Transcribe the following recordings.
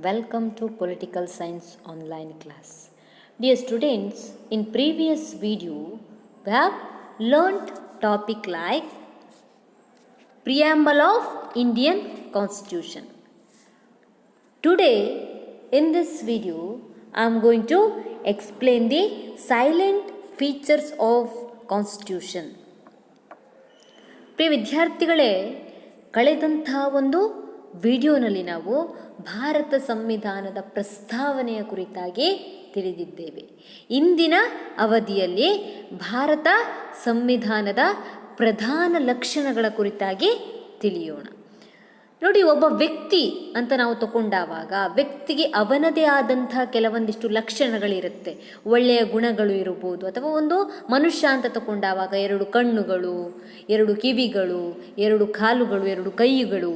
Welcome to Political Science online class. Dear students, in previous video we have learnt topic like preamble of Indian Constitution. Today in this video I am going to explain the silent features of Constitution. ಪ್ರಿಯ ವಿದ್ಯಾರ್ಥಿಗಳೇ, ಕಳೆದಂಥ ಒಂದು ವಿಡಿಯೋನಲ್ಲಿ ನಾವು ಭಾರತ ಸಂವಿಧಾನದ ಪ್ರಸ್ತಾವನೆಯ ಕುರಿತಾಗಿ ತಿಳಿದಿದ್ದೇವೆ. ಇಂದಿನ ಅವಧಿಯಲ್ಲಿ ಭಾರತ ಸಂವಿಧಾನದ ಪ್ರಧಾನ ಲಕ್ಷಣಗಳ ಕುರಿತಾಗಿ ತಿಳಿಯೋಣ. ನೋಡಿ, ಒಬ್ಬ ವ್ಯಕ್ತಿ ಅಂತ ನಾವು ತಗೊಂಡಾಗ ವ್ಯಕ್ತಿಗೆ ಅವನದೇ ಆದಂಥ ಕೆಲವೊಂದಿಷ್ಟು ಲಕ್ಷಣಗಳಿರುತ್ತೆ. ಒಳ್ಳೆಯ ಗುಣಗಳು ಇರಬಹುದು, ಅಥವಾ ಒಂದು ಮನುಷ್ಯ ಅಂತ ತಗೊಂಡಾಗ 2 ಕಣ್ಣುಗಳು, 2 ಕಿವಿಗಳು, 2 ಕಾಲುಗಳು, 2 ಕೈಗಳು,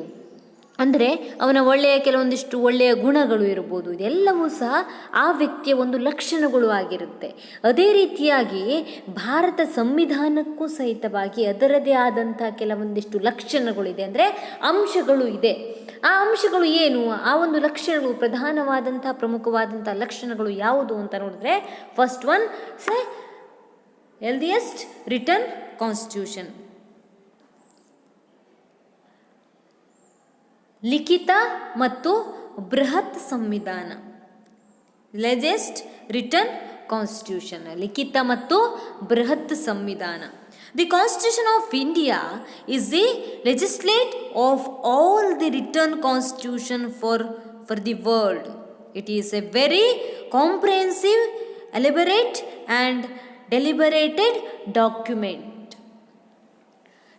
ಅಂದರೆ ಅವನ ಕೆಲವೊಂದಿಷ್ಟು ಒಳ್ಳೆಯ ಗುಣಗಳು ಇರ್ಬೋದು. ಇದೆಲ್ಲವೂ ಸಹ ಆ ವ್ಯಕ್ತಿಯ ಒಂದು ಲಕ್ಷಣಗಳು ಆಗಿರುತ್ತೆ. ಅದೇ ರೀತಿಯಾಗಿ ಭಾರತ ಸಂವಿಧಾನಕ್ಕೂ ಸಹಿತವಾಗಿ ಅದರದೇ ಆದಂಥ ಕೆಲವೊಂದಿಷ್ಟು ಲಕ್ಷಣಗಳಿದೆ, ಅಂದರೆ ಅಂಶಗಳು ಇದೆ. ಆ ಅಂಶಗಳು ಏನು, ಆ ಒಂದು ಲಕ್ಷಣಗಳು, ಪ್ರಧಾನವಾದಂಥ ಪ್ರಮುಖವಾದಂಥ ಲಕ್ಷಣಗಳು ಯಾವುದು ಅಂತ ನೋಡಿದ್ರೆ, ಫಸ್ಟ್ ಒನ್ ಎಲ್ದಿಯೆಸ್ಟ್ ರಿಟನ್ ಕಾನ್ಸ್ಟಿಟ್ಯೂಷನ್, ಲಿಖಿತ ಮತ್ತು ಬೃಹತ್ ಸಂವಿಧಾನ. ಲಾರ್ಜೆಸ್ಟ್ ರಿಟನ್ ಕಾನ್ಸ್ಟಿಟ್ಯೂಷನ್, ಲಿಖಿತ ಮತ್ತು ಬೃಹತ್ ಸಂವಿಧಾನ. The constitution of India is the legislate of all the written constitution for the world. It is a very comprehensive, elaborate and deliberated document.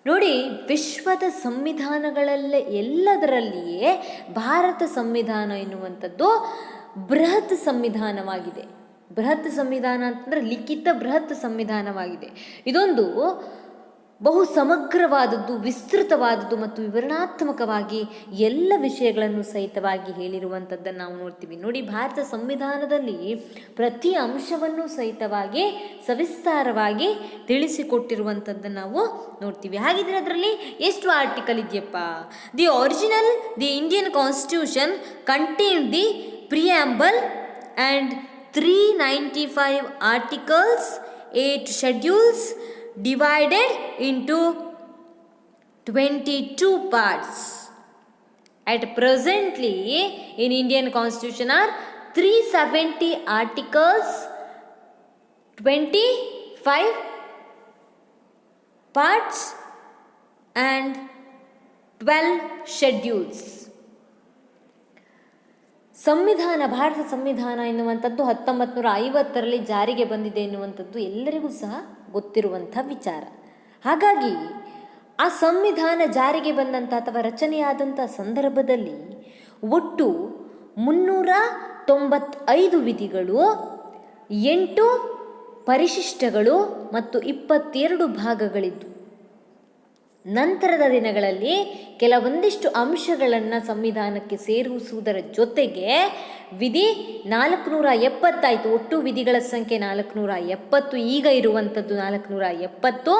ನೋಡಿ, ವಿಶ್ವದ ಸಂವಿಧಾನಗಳಲ್ಲೇ ಎಲ್ಲದರಲ್ಲಿಯೇ ಭಾರತ ಸಂವಿಧಾನ ಎನ್ನುವಂಥದ್ದು ಬೃಹತ್ ಸಂವಿಧಾನವಾಗಿದೆ. ಬೃಹತ್ ಸಂವಿಧಾನ ಅಂತಂದರೆ ಲಿಖಿತ ಬೃಹತ್ ಸಂವಿಧಾನವಾಗಿದೆ. ಇದೊಂದು ಬಹು ಸಮಗ್ರವಾದದ್ದು, ವಿಸ್ತೃತವಾದದ್ದು ಮತ್ತು ವಿವರಣಾತ್ಮಕವಾಗಿ ಎಲ್ಲ ವಿಷಯಗಳನ್ನು ಸಹಿತವಾಗಿ ಹೇಳಿರುವಂಥದ್ದನ್ನು ನಾವು ನೋಡ್ತೀವಿ. ನೋಡಿ, ಭಾರತ ಸಂವಿಧಾನದಲ್ಲಿ ಪ್ರತಿ ಅಂಶವನ್ನು ಸಹಿತವಾಗಿ ಸವಿಸ್ತಾರವಾಗಿ ತಿಳಿಸಿಕೊಟ್ಟಿರುವಂಥದ್ದನ್ನು ನಾವು ನೋಡ್ತೀವಿ. ಹಾಗಿದ್ರೆ ಅದರಲ್ಲಿ ಎಷ್ಟು ಆರ್ಟಿಕಲ್ ಇದೆಯಪ್ಪ? The Indian constitution contain the preamble and 395 articles, 8 schedules divided into 22 parts. At presently in Indian Constitution are 370 articles, 25 parts and 12 schedules. ಸಂವಿಧಾನ, ಭಾರತ ಸಂವಿಧಾನ ಎನ್ನುವಂಥದ್ದು 1950ರಲ್ಲಿ ಜಾರಿಗೆ ಬಂದಿದೆ ಎನ್ನುವಂಥದ್ದು ಎಲ್ಲರಿಗೂ ಸಹ ಗೊತ್ತಿರುವಂಥ ವಿಚಾರ. ಹಾಗಾಗಿ ಆ ಸಂವಿಧಾನ ಜಾರಿಗೆ ಬಂದಂಥ ಅಥವಾ ರಚನೆಯಾದಂಥ ಸಂದರ್ಭದಲ್ಲಿ ಒಟ್ಟು 395 ವಿಧಿಗಳು, 8 ಪರಿಶಿಷ್ಟಗಳು ಮತ್ತು 22 ಭಾಗಗಳಿದ್ದು, ನಂತರದ ದಿನಗಳಲ್ಲಿ ಕೆಲವೊಂದಿಷ್ಟು ಅಂಶಗಳನ್ನು ಸಂವಿಧಾನಕ್ಕೆ ಸೇರಿಸುವುದರ ಜೊತೆಗೆ ವಿಧಿ 470 ಆಯಿತು. ಒಟ್ಟು ವಿಧಿಗಳ ಸಂಖ್ಯೆ 470, ಈಗ ಇರುವಂಥದ್ದು 470,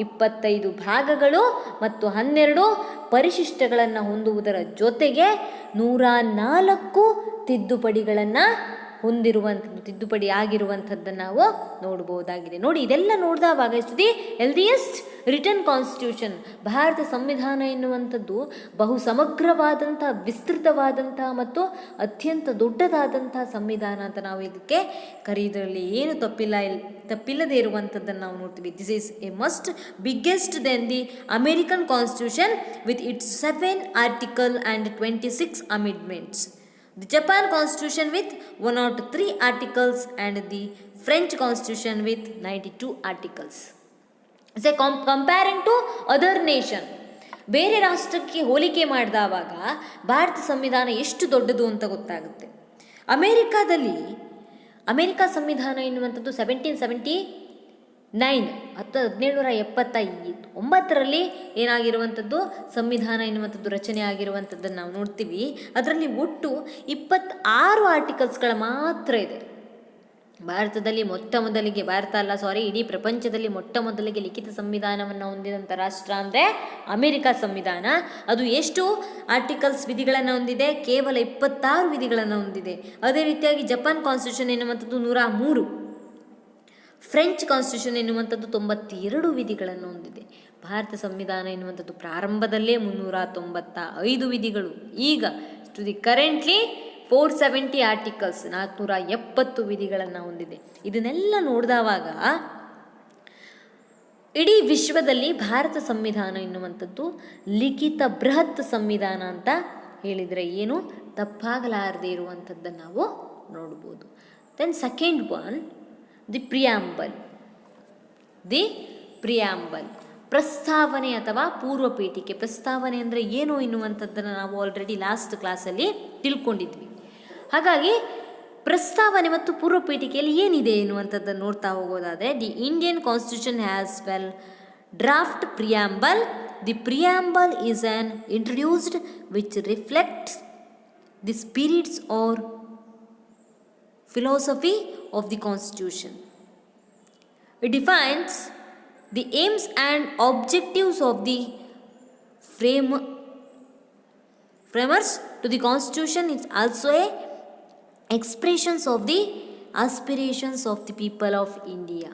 25 ಭಾಗಗಳು ಮತ್ತು 12 ಪರಿಶಿಷ್ಟಗಳನ್ನು ಹೊಂದುವುದರ ಜೊತೆಗೆ 104 ತಿದ್ದುಪಡಿಗಳನ್ನು ಹೊಂದಿರುವಂಥದ್ದು, ತಿದ್ದುಪಡಿ ಆಗಿರುವಂಥದ್ದನ್ನು ನಾವು ನೋಡ್ಬೋದಾಗಿದೆ. ನೋಡಿ, ಇದೆಲ್ಲ ನೋಡಿದವಾಗ ದಿ ಹೆಲ್ದಿಯೆಸ್ಟ್ ರಿಟನ್ ಕಾನ್ಸ್ಟಿಟ್ಯೂಷನ್, ಭಾರತ ಸಂವಿಧಾನ ಎನ್ನುವಂಥದ್ದು ಬಹು ಸಮಗ್ರವಾದಂಥ, ವಿಸ್ತೃತವಾದಂಥ ಮತ್ತು ಅತ್ಯಂತ ದೊಡ್ಡದಾದಂಥ ಸಂವಿಧಾನ ಅಂತ ನಾವು ಇದಕ್ಕೆ ಕರೆಯುವುದರಲ್ಲಿ ಏನು ತಪ್ಪಿಲ್ಲದೆ ಇರುವಂಥದ್ದನ್ನು ನಾವು ನೋಡ್ತೀವಿ. This is a must biggest then the American constitution with its 7 article and 26 amendments. The Japan Constitution with 103 articles and the French Constitution with 92 articles. So comparing to other nation, ಬೇರೆ ರಾಷ್ಟ್ರಕ್ಕೆ ಹೋಲಿಕೆ ಮಾಡಿದವಾಗ ಭಾರತ ಸಂವಿಧಾನ ಎಷ್ಟು ದೊಡ್ಡದು ಅಂತ ಗೊತ್ತಾಗುತ್ತೆ. ಅಮೇರಿಕಾ ಸಂವಿಧಾನ ಎನ್ನುವಂಥದ್ದು 1779ರಲ್ಲಿ ಏನಾಗಿರುವಂಥದ್ದು ಸಂವಿಧಾನ ಎನ್ನುವಂಥದ್ದು ರಚನೆ ಆಗಿರುವಂಥದ್ದನ್ನು ನಾವು ನೋಡ್ತೀವಿ. ಅದರಲ್ಲಿ ಒಟ್ಟು 26 ಆರ್ಟಿಕಲ್ಸ್ಗಳ ಮಾತ್ರ ಇದೆ. ಭಾರತದಲ್ಲಿ ಇಡೀ ಪ್ರಪಂಚದಲ್ಲಿ ಮೊಟ್ಟ ಮೊದಲಿಗೆ ಲಿಖಿತ ಸಂವಿಧಾನವನ್ನು ಹೊಂದಿದಂಥ ರಾಷ್ಟ್ರ ಅಂದರೆ ಅಮೆರಿಕ ಸಂವಿಧಾನ. ಅದು ಎಷ್ಟು ಆರ್ಟಿಕಲ್ಸ್ ವಿಧಿಗಳನ್ನು ಹೊಂದಿದೆ? ಕೇವಲ 26 ವಿಧಿಗಳನ್ನು ಹೊಂದಿದೆ. ಅದೇ ರೀತಿಯಾಗಿ ಜಪಾನ್ ಕಾನ್ಸ್ಟಿಟ್ಯೂಷನ್ ಎನ್ನುವಂಥದ್ದು 103, ಫ್ರೆಂಚ್ ಕಾನ್ಸ್ಟಿಟ್ಯೂಷನ್ ಎನ್ನುವಂಥದ್ದು 92 ವಿಧಿಗಳನ್ನು ಹೊಂದಿದೆ. ಭಾರತ ಸಂವಿಧಾನ ಎನ್ನುವಂಥದ್ದು ಪ್ರಾರಂಭದಲ್ಲೇ 395 ವಿಧಿಗಳು, ಈಗ ಟು ದಿ ಕರೆಂಟ್ಲಿ 470 ಆರ್ಟಿಕಲ್ಸ್, 470 ವಿಧಿಗಳನ್ನು ಹೊಂದಿದೆ. ಇದನ್ನೆಲ್ಲ ನೋಡಿದವಾಗ ಇಡೀ ವಿಶ್ವದಲ್ಲಿ ಭಾರತ ಸಂವಿಧಾನ ಎನ್ನುವಂಥದ್ದು ಲಿಖಿತ ಬೃಹತ್ ಸಂವಿಧಾನ ಅಂತ ಹೇಳಿದರೆ ಏನು ತಪ್ಪಾಗಲಾರದೇ ಇರುವಂಥದ್ದನ್ನು ನಾವು ನೋಡ್ಬೋದು. Then second one, the preamble, ಪ್ರಸ್ತಾವನೆ ಅಥವಾ ಪೂರ್ವ ಪೀಠಿಕೆ. ಪ್ರಸ್ತಾವನೆ ಅಂದರೆ ಏನು ಎನ್ನುವಂಥದ್ದನ್ನು ನಾವು ಆಲ್ರೆಡಿ ಲಾಸ್ಟ್ ಕ್ಲಾಸಲ್ಲಿ ತಿಳ್ಕೊಂಡಿದ್ವಿ. ಹಾಗಾಗಿ ಪ್ರಸ್ತಾವನೆ ಮತ್ತು ಪೂರ್ವ ಪೀಠಿಕೆಯಲ್ಲಿ ಏನಿದೆ ಎನ್ನುವಂಥದ್ದನ್ನು ನೋಡ್ತಾ ಹೋಗೋದಾದರೆ, the Indian constitution has draft preamble. The preamble is an introduced which reflects the spirits are philosophy of the constitution. It defines the aims and objectives of the framers to the constitution. It's also a expressions of the aspirations of the people of India.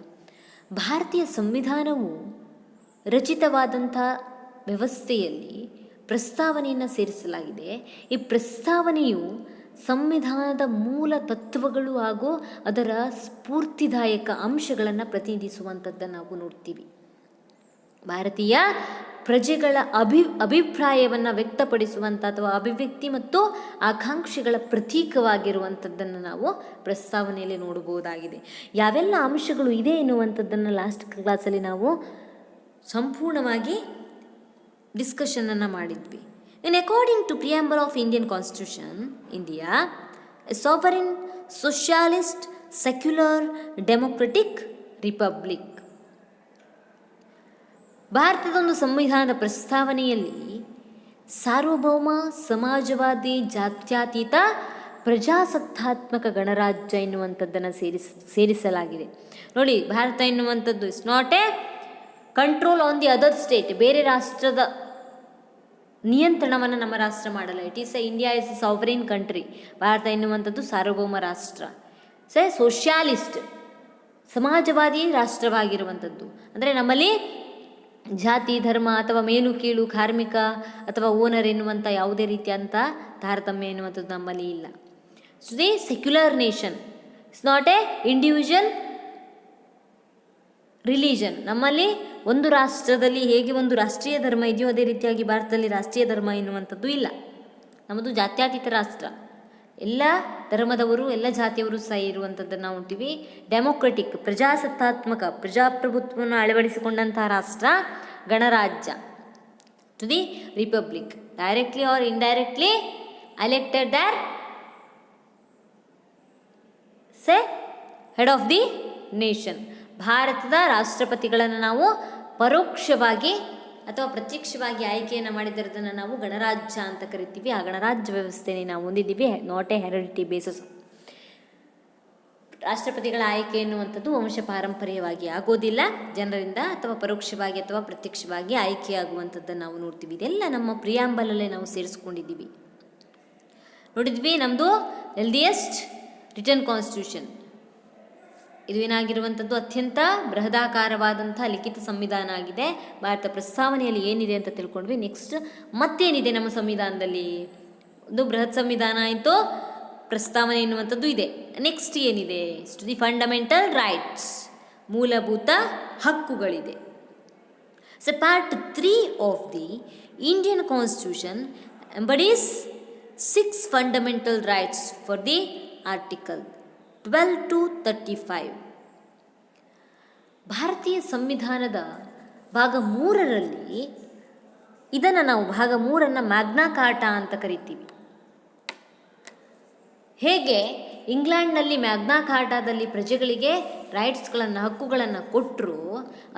ಭಾರತೀಯ ಸಂವಿಧಾನವು ರಚಿತವಾದಂಥ ವ್ಯವಸ್ಥೆಯಲ್ಲಿ ಪ್ರಸ್ತಾವನೆಯನ್ನು ಸೇರಿಸಲಾಗಿದೆ. ಈ ಪ್ರಸ್ತಾವನೆಯು ಸಂವಿಧಾನದ ಮೂಲ ತತ್ವಗಳು ಹಾಗೂ ಅದರ ಸ್ಫೂರ್ತಿದಾಯಕ ಅಂಶಗಳನ್ನು ಪ್ರತಿನಿಧಿಸುವಂಥದ್ದನ್ನು ನಾವು ನೋಡ್ತೀವಿ. ಭಾರತೀಯ ಪ್ರಜೆಗಳ ಅಭಿಪ್ರಾಯವನ್ನು ವ್ಯಕ್ತಪಡಿಸುವಂಥ ಅಥವಾ ಅಭಿವ್ಯಕ್ತಿ ಮತ್ತು ಆಕಾಂಕ್ಷೆಗಳ ಪ್ರತೀಕವಾಗಿರುವಂಥದ್ದನ್ನು ನಾವು ಪ್ರಸ್ತಾವನೆಯಲ್ಲಿ ನೋಡಬಹುದಾಗಿದೆ. ಯಾವೆಲ್ಲ ಅಂಶಗಳು ಇದೆ ಎನ್ನುವಂಥದ್ದನ್ನು ಲಾಸ್ಟ್ ಕ್ಲಾಸಲ್ಲಿ ನಾವು ಸಂಪೂರ್ಣವಾಗಿ ಡಿಸ್ಕಷನನ್ನು ಮಾಡಿದ್ವಿ. According to preamble of Indian Constitution, India, a sovereign, socialist, secular, democratic republic. ಭಾರತದ ಒಂದು ಸಂವಿಧಾನದ ಪ್ರಸ್ತಾವನೆಯಲ್ಲಿ ಸಾರ್ವಭೌಮ, ಸಮಾಜವಾದಿ, ಜಾತ್ಯತೀತ, ಪ್ರಜಾಸತ್ತಾತ್ಮಕ ಗಣರಾಜ್ಯ ಎನ್ನುವಂಥದ್ದನ್ನು ಸೇರಿಸಲಾಗಿದೆ. ನೋಡಿ, ಭಾರತ ಎನ್ನುವಂಥದ್ದು is not A control on the other state. ಬೇರೆ ರಾಷ್ಟ್ರದ ನಿಯಂತ್ರಣವನ್ನು ನಮ್ಮ ರಾಷ್ಟ್ರ ಮಾಡಲ್ಲ. India is A sovereign country. Bharat ಎನ್ನುವಂಥದ್ದು ಸಾರ್ವಭೌಮ ರಾಷ್ಟ್ರ. ಸೋಷಿಯಾಲಿಸ್ಟ್, ಸಮಾಜವಾದಿ ರಾಷ್ಟ್ರವಾಗಿರುವಂಥದ್ದು. ಅಂದರೆ ನಮ್ಮಲ್ಲಿ ಜಾತಿ, ಧರ್ಮ ಅಥವಾ ಮೇಲು ಕೀಳು, ಕಾರ್ಮಿಕ ಅಥವಾ ಓನರ್ ಎನ್ನುವಂಥ ಯಾವುದೇ ರೀತಿಯಂಥ ತಾರತಮ್ಯ ಎನ್ನುವಂಥದ್ದು ನಮ್ಮಲ್ಲಿ ಇಲ್ಲ. The secular nation, it's not A individual religion. ನಮ್ಮಲ್ಲಿ ಒಂದು ರಾಷ್ಟ್ರದಲ್ಲಿ ಹೇಗೆ ಒಂದು ರಾಷ್ಟ್ರೀಯ ಧರ್ಮ ಇದೆಯೋ ಅದೇ ರೀತಿಯಾಗಿ ಭಾರತದಲ್ಲಿ ರಾಷ್ಟ್ರೀಯ ಧರ್ಮ ಎನ್ನುವಂಥದ್ದು ಇಲ್ಲ. ನಮ್ಮದು ಜಾತ್ಯತೀತ ರಾಷ್ಟ್ರ. ಎಲ್ಲ ಧರ್ಮದವರು, ಎಲ್ಲ ಜಾತಿಯವರು ಸಹ ಇರುವಂಥದ್ದನ್ನು ನಾವು ನೋಡ್ತೀವಿ. ಡೆಮೊಕ್ರೆಟಿಕ್, ಪ್ರಜಾಸತ್ತಾತ್ಮಕ, ಪ್ರಜಾಪ್ರಭುತ್ವವನ್ನು ಅಳವಡಿಸಿಕೊಂಡಂತಹ ರಾಷ್ಟ್ರ ಗಣರಾಜ್ಯ. To the republic, directly or indirectly elected their head of the nation. ಭಾರತದ ರಾಷ್ಟ್ರಪತಿಗಳನ್ನು ನಾವು ಪರೋಕ್ಷವಾಗಿ ಅಥವಾ ಪ್ರತ್ಯಕ್ಷವಾಗಿ ಆಯ್ಕೆಯನ್ನು ಮಾಡಿದ್ದರದನ್ನು ನಾವು ಗಣರಾಜ್ಯ ಅಂತ ಕರಿತೀವಿ. ಆ ಗಣರಾಜ್ಯ ವ್ಯವಸ್ಥೆನೇ ನಾವು ಹೊಂದಿದ್ದೀವಿ, ನಾಟ್ ಎ ಹೆರಿಡಿಟಿ ಬೇಸಿಸ್. ರಾಷ್ಟ್ರಪತಿಗಳ ಆಯ್ಕೆ ಎನ್ನುವಂಥದ್ದು ವಂಶ ಪಾರಂಪರ್ಯವಾಗಿ ಆಗೋದಿಲ್ಲ. ಜನರಿಂದ ಅಥವಾ ಪರೋಕ್ಷವಾಗಿ ಅಥವಾ ಪ್ರತ್ಯಕ್ಷವಾಗಿ ಆಯ್ಕೆಯಾಗುವಂಥದ್ದನ್ನು ನಾವು ನೋಡ್ತೀವಿ. ಇದೆಲ್ಲ ನಮ್ಮ ಪ್ರಿಯಾಂಬಲಲ್ಲೇ ನಾವು ಸೇರಿಸ್ಕೊಂಡಿದ್ದೀವಿ. ನೋಡಿದ್ವಿ, ನಮ್ಮದು ಎಲ್ದಿಯೆಸ್ಟ್ ರಿಟರ್ನ್ ಕಾನ್ಸ್ಟಿಟ್ಯೂಷನ್. ಇದು ಏನಾಗಿರುವಂಥದ್ದು ಅತ್ಯಂತ ಬೃಹದಾಕಾರವಾದಂಥ ಲಿಖಿತ ಸಂವಿಧಾನ ಆಗಿದೆ. ಭಾರತ ಪ್ರಸ್ತಾವನೆಯಲ್ಲಿ ಏನಿದೆ ಅಂತ ತಿಳ್ಕೊಂಡ್ವಿ. ನೆಕ್ಸ್ಟ್ ಮತ್ತೇನಿದೆ ನಮ್ಮ ಸಂವಿಧಾನದಲ್ಲಿ? ಒಂದು ಬೃಹತ್ ಸಂವಿಧಾನ ಆಯಿತು, ಪ್ರಸ್ತಾವನೆ ಎನ್ನುವಂಥದ್ದು ಇದೆ. ನೆಕ್ಸ್ಟ್ ಏನಿದೆ? ದಿ ಫಂಡಮೆಂಟಲ್ ರೈಟ್ಸ್, ಮೂಲಭೂತ ಹಕ್ಕುಗಳಿದೆ. So part 3 of the Indian constitution embodies 6 fundamental rights for the article 12 to 35. ಭಾರತೀಯ ಸಂವಿಧಾನದ ಭಾಗ 3ರಲ್ಲಿ ಇದನ್ನು ನಾವು ಭಾಗ 3 ಮ್ಯಾಗ್ನಾ ಕಾರ್ಟಾ ಅಂತ ಕರಿತೀವಿ. ಹೇಗೆ ಇಂಗ್ಲೆಂಡ್ನಲ್ಲಿ ಮ್ಯಾಗ್ನಾ ಕಾರ್ಟಾದಲ್ಲಿ ಪ್ರಜೆಗಳಿಗೆ ರೈಟ್ಸ್ಗಳನ್ನು, ಹಕ್ಕುಗಳನ್ನು ಕೊಟ್ಟರು,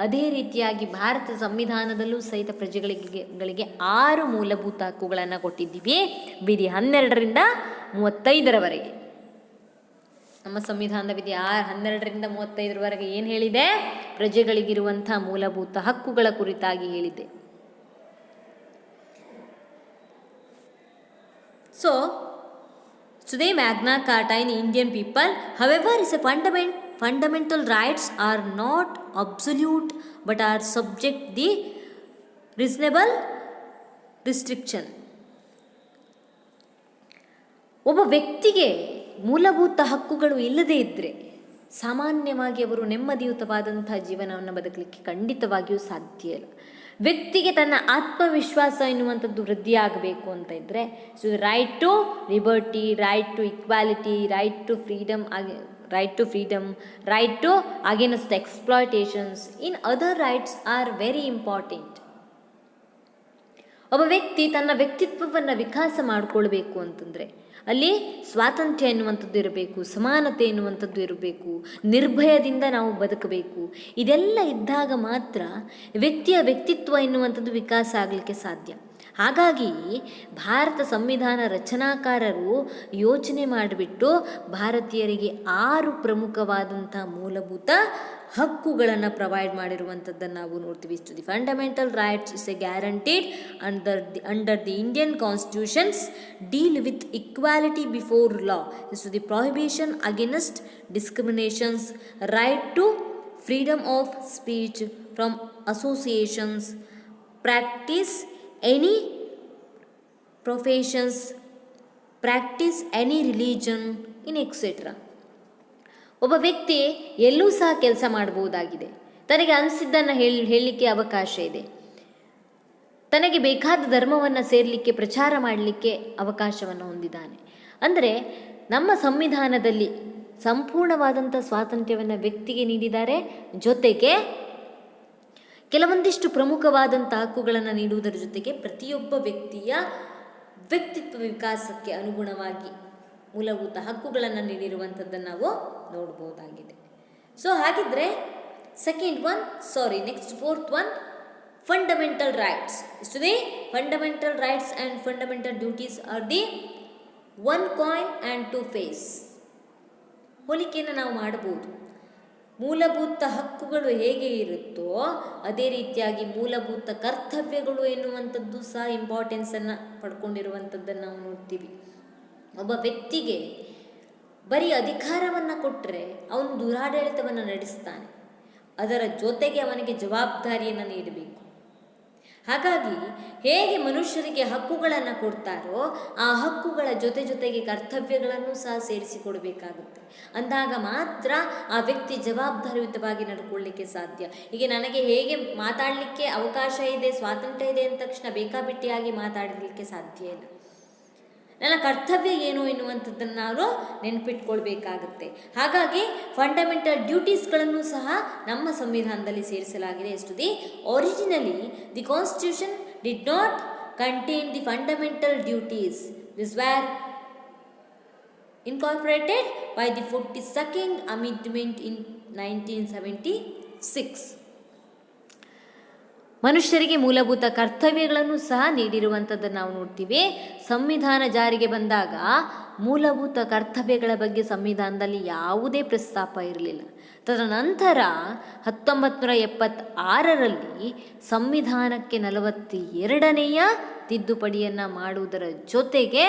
ಅದೇ ರೀತಿಯಾಗಿ ಭಾರತ ಸಂವಿಧಾನದಲ್ಲೂ ಸಹಿತ ಪ್ರಜೆಗಳಿಗೆ 6 ಮೂಲಭೂತ ಹಕ್ಕುಗಳನ್ನು ಕೊಟ್ಟಿದ್ದೀವಿ. ವಿಧಿ 12ರಿಂದ 35ರವರೆಗೆ. ನಮ್ಮ ಸಂವಿಧಾನದ ವಿಧಿ 12ರಿಂದ 35 ಏನು ಹೇಳಿದೆ? ಪ್ರಜೆಗಳಿಗಿರುವಂಥ ಮೂಲಭೂತ ಹಕ್ಕುಗಳ ಕುರಿತಾಗಿ ಹೇಳಿದೆ. So today Magna Carta in Indian people, however, is a fundamental rights are not absolute but are subject the reasonable restriction. ಒಬ್ಬ ವ್ಯಕ್ತಿಗೆ ಮೂಲಭೂತ ಹಕ್ಕುಗಳು ಇಲ್ಲದೇ ಇದ್ದರೆ ಸಾಮಾನ್ಯವಾಗಿ ಅವರು ನೆಮ್ಮದಿಯುತವಾದಂಥ ಜೀವನವನ್ನು ಬದುಕಲಿಕ್ಕೆ ಖಂಡಿತವಾಗಿಯೂ ಸಾಧ್ಯ ಇಲ್ಲ. ವ್ಯಕ್ತಿಗೆ ತನ್ನ ಆತ್ಮವಿಶ್ವಾಸ ಎನ್ನುವಂಥದ್ದು ವೃದ್ಧಿಯಾಗಬೇಕು ಅಂತ ಇದ್ದರೆ, so right to liberty, right to equality, right to freedom, right to against exploitations in other rights are very important. ಒಬ್ಬ ವ್ಯಕ್ತಿ ತನ್ನ ವ್ಯಕ್ತಿತ್ವವನ್ನು ವಿಕಾಸ ಮಾಡಿಕೊಳ್ಬೇಕು ಅಂತಂದರೆ ಅಲ್ಲಿ ಸ್ವಾತಂತ್ರ್ಯ ಎನ್ನುವಂಥದ್ದು ಇರಬೇಕು, ಸಮಾನತೆ ಎನ್ನುವಂಥದ್ದು ಇರಬೇಕು, ನಿರ್ಭಯದಿಂದ ನಾವು ಬದುಕಬೇಕು. ಇದೆಲ್ಲ ಇದ್ದಾಗ ಮಾತ್ರ ವ್ಯಕ್ತಿಯ ವ್ಯಕ್ತಿತ್ವ ಎನ್ನುವಂಥದ್ದು ವಿಕಾಸ ಆಗಲಿಕ್ಕೆ ಸಾಧ್ಯ. ಹಾಗಾಗಿ ಭಾರತ ಸಂವಿಧಾನ ರಚನಾಕಾರರು ಯೋಚನೆ ಮಾಡಿಬಿಟ್ಟು ಭಾರತೀಯರಿಗೆ 6 ಪ್ರಮುಖವಾದಂಥ ಮೂಲಭೂತ ಹಕ್ಕುಗಳನ್ನು ಪ್ರೊವೈಡ್ ಮಾಡಿರುವಂಥದ್ದನ್ನು ನಾವು ನೋಡ್ತೀವಿ. ಇಷ್ಟು the fundamental rights is a guaranteed under the Indian constitutions deal with equality before law. ಇಷ್ಟು the prohibition against discriminations, right to freedom of speech from associations, practice any professions, practice any religion in etc. ಒಬ್ಬ ವ್ಯಕ್ತಿ ಎಲ್ಲೂ ಸಹ ಕೆಲಸ ಮಾಡಬಹುದಾಗಿದೆ. ತನಗೆ ಅನಿಸಿದ್ದನ್ನು ಹೇಳಲಿಕ್ಕೆ ಅವಕಾಶ ಇದೆ. ತನಗೆ ಬೇಕಾದ ಧರ್ಮವನ್ನು ಸೇರಲಿಕ್ಕೆ, ಪ್ರಚಾರ ಮಾಡಲಿಕ್ಕೆ ಅವಕಾಶವನ್ನು ಹೊಂದಿದ್ದಾನೆ. ಅಂದರೆ ನಮ್ಮ ಸಂವಿಧಾನದಲ್ಲಿ ಸಂಪೂರ್ಣವಾದಂಥ ಸ್ವಾತಂತ್ರ್ಯವನ್ನು ವ್ಯಕ್ತಿಗೆ ನೀಡಿದ್ದಾರೆ. ಜೊತೆಗೆ ಕೆಲವೊಂದಿಷ್ಟು ಪ್ರಮುಖವಾದಂಥ ಹಕ್ಕುಗಳನ್ನು ನೀಡುವುದರ ಜೊತೆಗೆ ಪ್ರತಿಯೊಬ್ಬ ವ್ಯಕ್ತಿಯ ವ್ಯಕ್ತಿತ್ವ ವಿಕಾಸಕ್ಕೆ ಅನುಗುಣವಾಗಿ ಮೂಲಭೂತ ಹಕ್ಕುಗಳನ್ನು ನೀಡಿರುವಂಥದ್ದನ್ನು ನಾವು ನೋಡ್ಬೋದಾಗಿದೆ. ಸೊ ಹಾಗಿದ್ರೆ ಫೋರ್ತ್ ಒನ್ ಫಂಡಮೆಂಟಲ್ ರೈಟ್ಸ್. ಇಷ್ಟು the fundamental rights and fundamental duties are the one coin and two face. ಹೋಲಿಕೆಯನ್ನು ನಾವು ಮಾಡಬಹುದು. ಮೂಲಭೂತ ಹಕ್ಕುಗಳು ಹೇಗೆ ಇರುತ್ತೋ ಅದೇ ರೀತಿಯಾಗಿ ಮೂಲಭೂತ ಕರ್ತವ್ಯಗಳು ಎನ್ನುವಂಥದ್ದು ಸಹ ಇಂಪಾರ್ಟೆನ್ಸನ್ನು ಪಡ್ಕೊಂಡಿರುವಂಥದ್ದನ್ನು ನಾವು ನೋಡ್ತೀವಿ. ಒಬ್ಬ ವ್ಯಕ್ತಿಗೆ ಬರೀ ಅಧಿಕಾರವನ್ನು ಕೊಟ್ಟರೆ ಅವನು ದುರಾಡಳಿತವನ್ನು ನಡೆಸ್ತಾನೆ. ಅದರ ಜೊತೆಗೆ ಅವನಿಗೆ ಜವಾಬ್ದಾರಿಯನ್ನು ನೀಡಬೇಕು. ಹಾಗಾಗಿ ಹೇಗೆ ಮನುಷ್ಯರಿಗೆ ಹಕ್ಕುಗಳನ್ನು ಕೊಡ್ತಾರೋ ಆ ಹಕ್ಕುಗಳ ಜೊತೆಗೆ ಕರ್ತವ್ಯಗಳನ್ನು ಸಹ ಸೇರಿಸಿಕೊಡಬೇಕಾಗುತ್ತೆ. ಅಂದಾಗ ಮಾತ್ರ ಆ ವ್ಯಕ್ತಿ ಜವಾಬ್ದಾರಿಯುತವಾಗಿ ನಡ್ಕೊಳ್ಳಿಕ್ಕೆ ಸಾಧ್ಯ. ಈಗ ನನಗೆ ಹೇಗೆ ಮಾತಾಡಲಿಕ್ಕೆ ಅವಕಾಶ ಇದೆ, ಸ್ವಾತಂತ್ರ್ಯ ಇದೆ ಅಂದ ತಕ್ಷಣ ಬೇಕಾಬಿಟ್ಟಿಯಾಗಿ ಮಾತಾಡಲಿಕ್ಕೆ ಸಾಧ್ಯ ಇಲ್ಲ. ನನ್ನ ಕರ್ತವ್ಯ ಏನು ಎನ್ನುವಂಥದ್ದನ್ನು ನಾನು ನೆನಪಿಟ್ಕೊಳ್ಬೇಕಾಗುತ್ತೆ. ಹಾಗಾಗಿ ಫಂಡಮೆಂಟಲ್ ಡ್ಯೂಟೀಸ್ಗಳನ್ನು ಸಹ ನಮ್ಮ ಸಂವಿಧಾನದಲ್ಲಿ ಸೇರಿಸಲಾಗಿದೆ. ಎಷ್ಟು the originally the constitution did not contain the fundamental duties. This where incorporated by the 42nd Amendment in 1976. ಮನುಷ್ಯರಿಗೆ ಮೂಲಭೂತ ಕರ್ತವ್ಯಗಳನ್ನು ಸಹ ನೀಡಿರುವಂಥದ್ದನ್ನು ನಾವು ನೋಡ್ತೀವಿ. ಸಂವಿಧಾನ ಜಾರಿಗೆ ಬಂದಾಗ ಮೂಲಭೂತ ಕರ್ತವ್ಯಗಳ ಬಗ್ಗೆ ಸಂವಿಧಾನದಲ್ಲಿ ಯಾವುದೇ ಪ್ರಸ್ತಾಪ ಇರಲಿಲ್ಲ. ತದನಂತರ 1976ರಲ್ಲಿ ಸಂವಿಧಾನಕ್ಕೆ 42ನೇ ತಿದ್ದುಪಡಿಯನ್ನು ಮಾಡುವುದರ ಜೊತೆಗೆ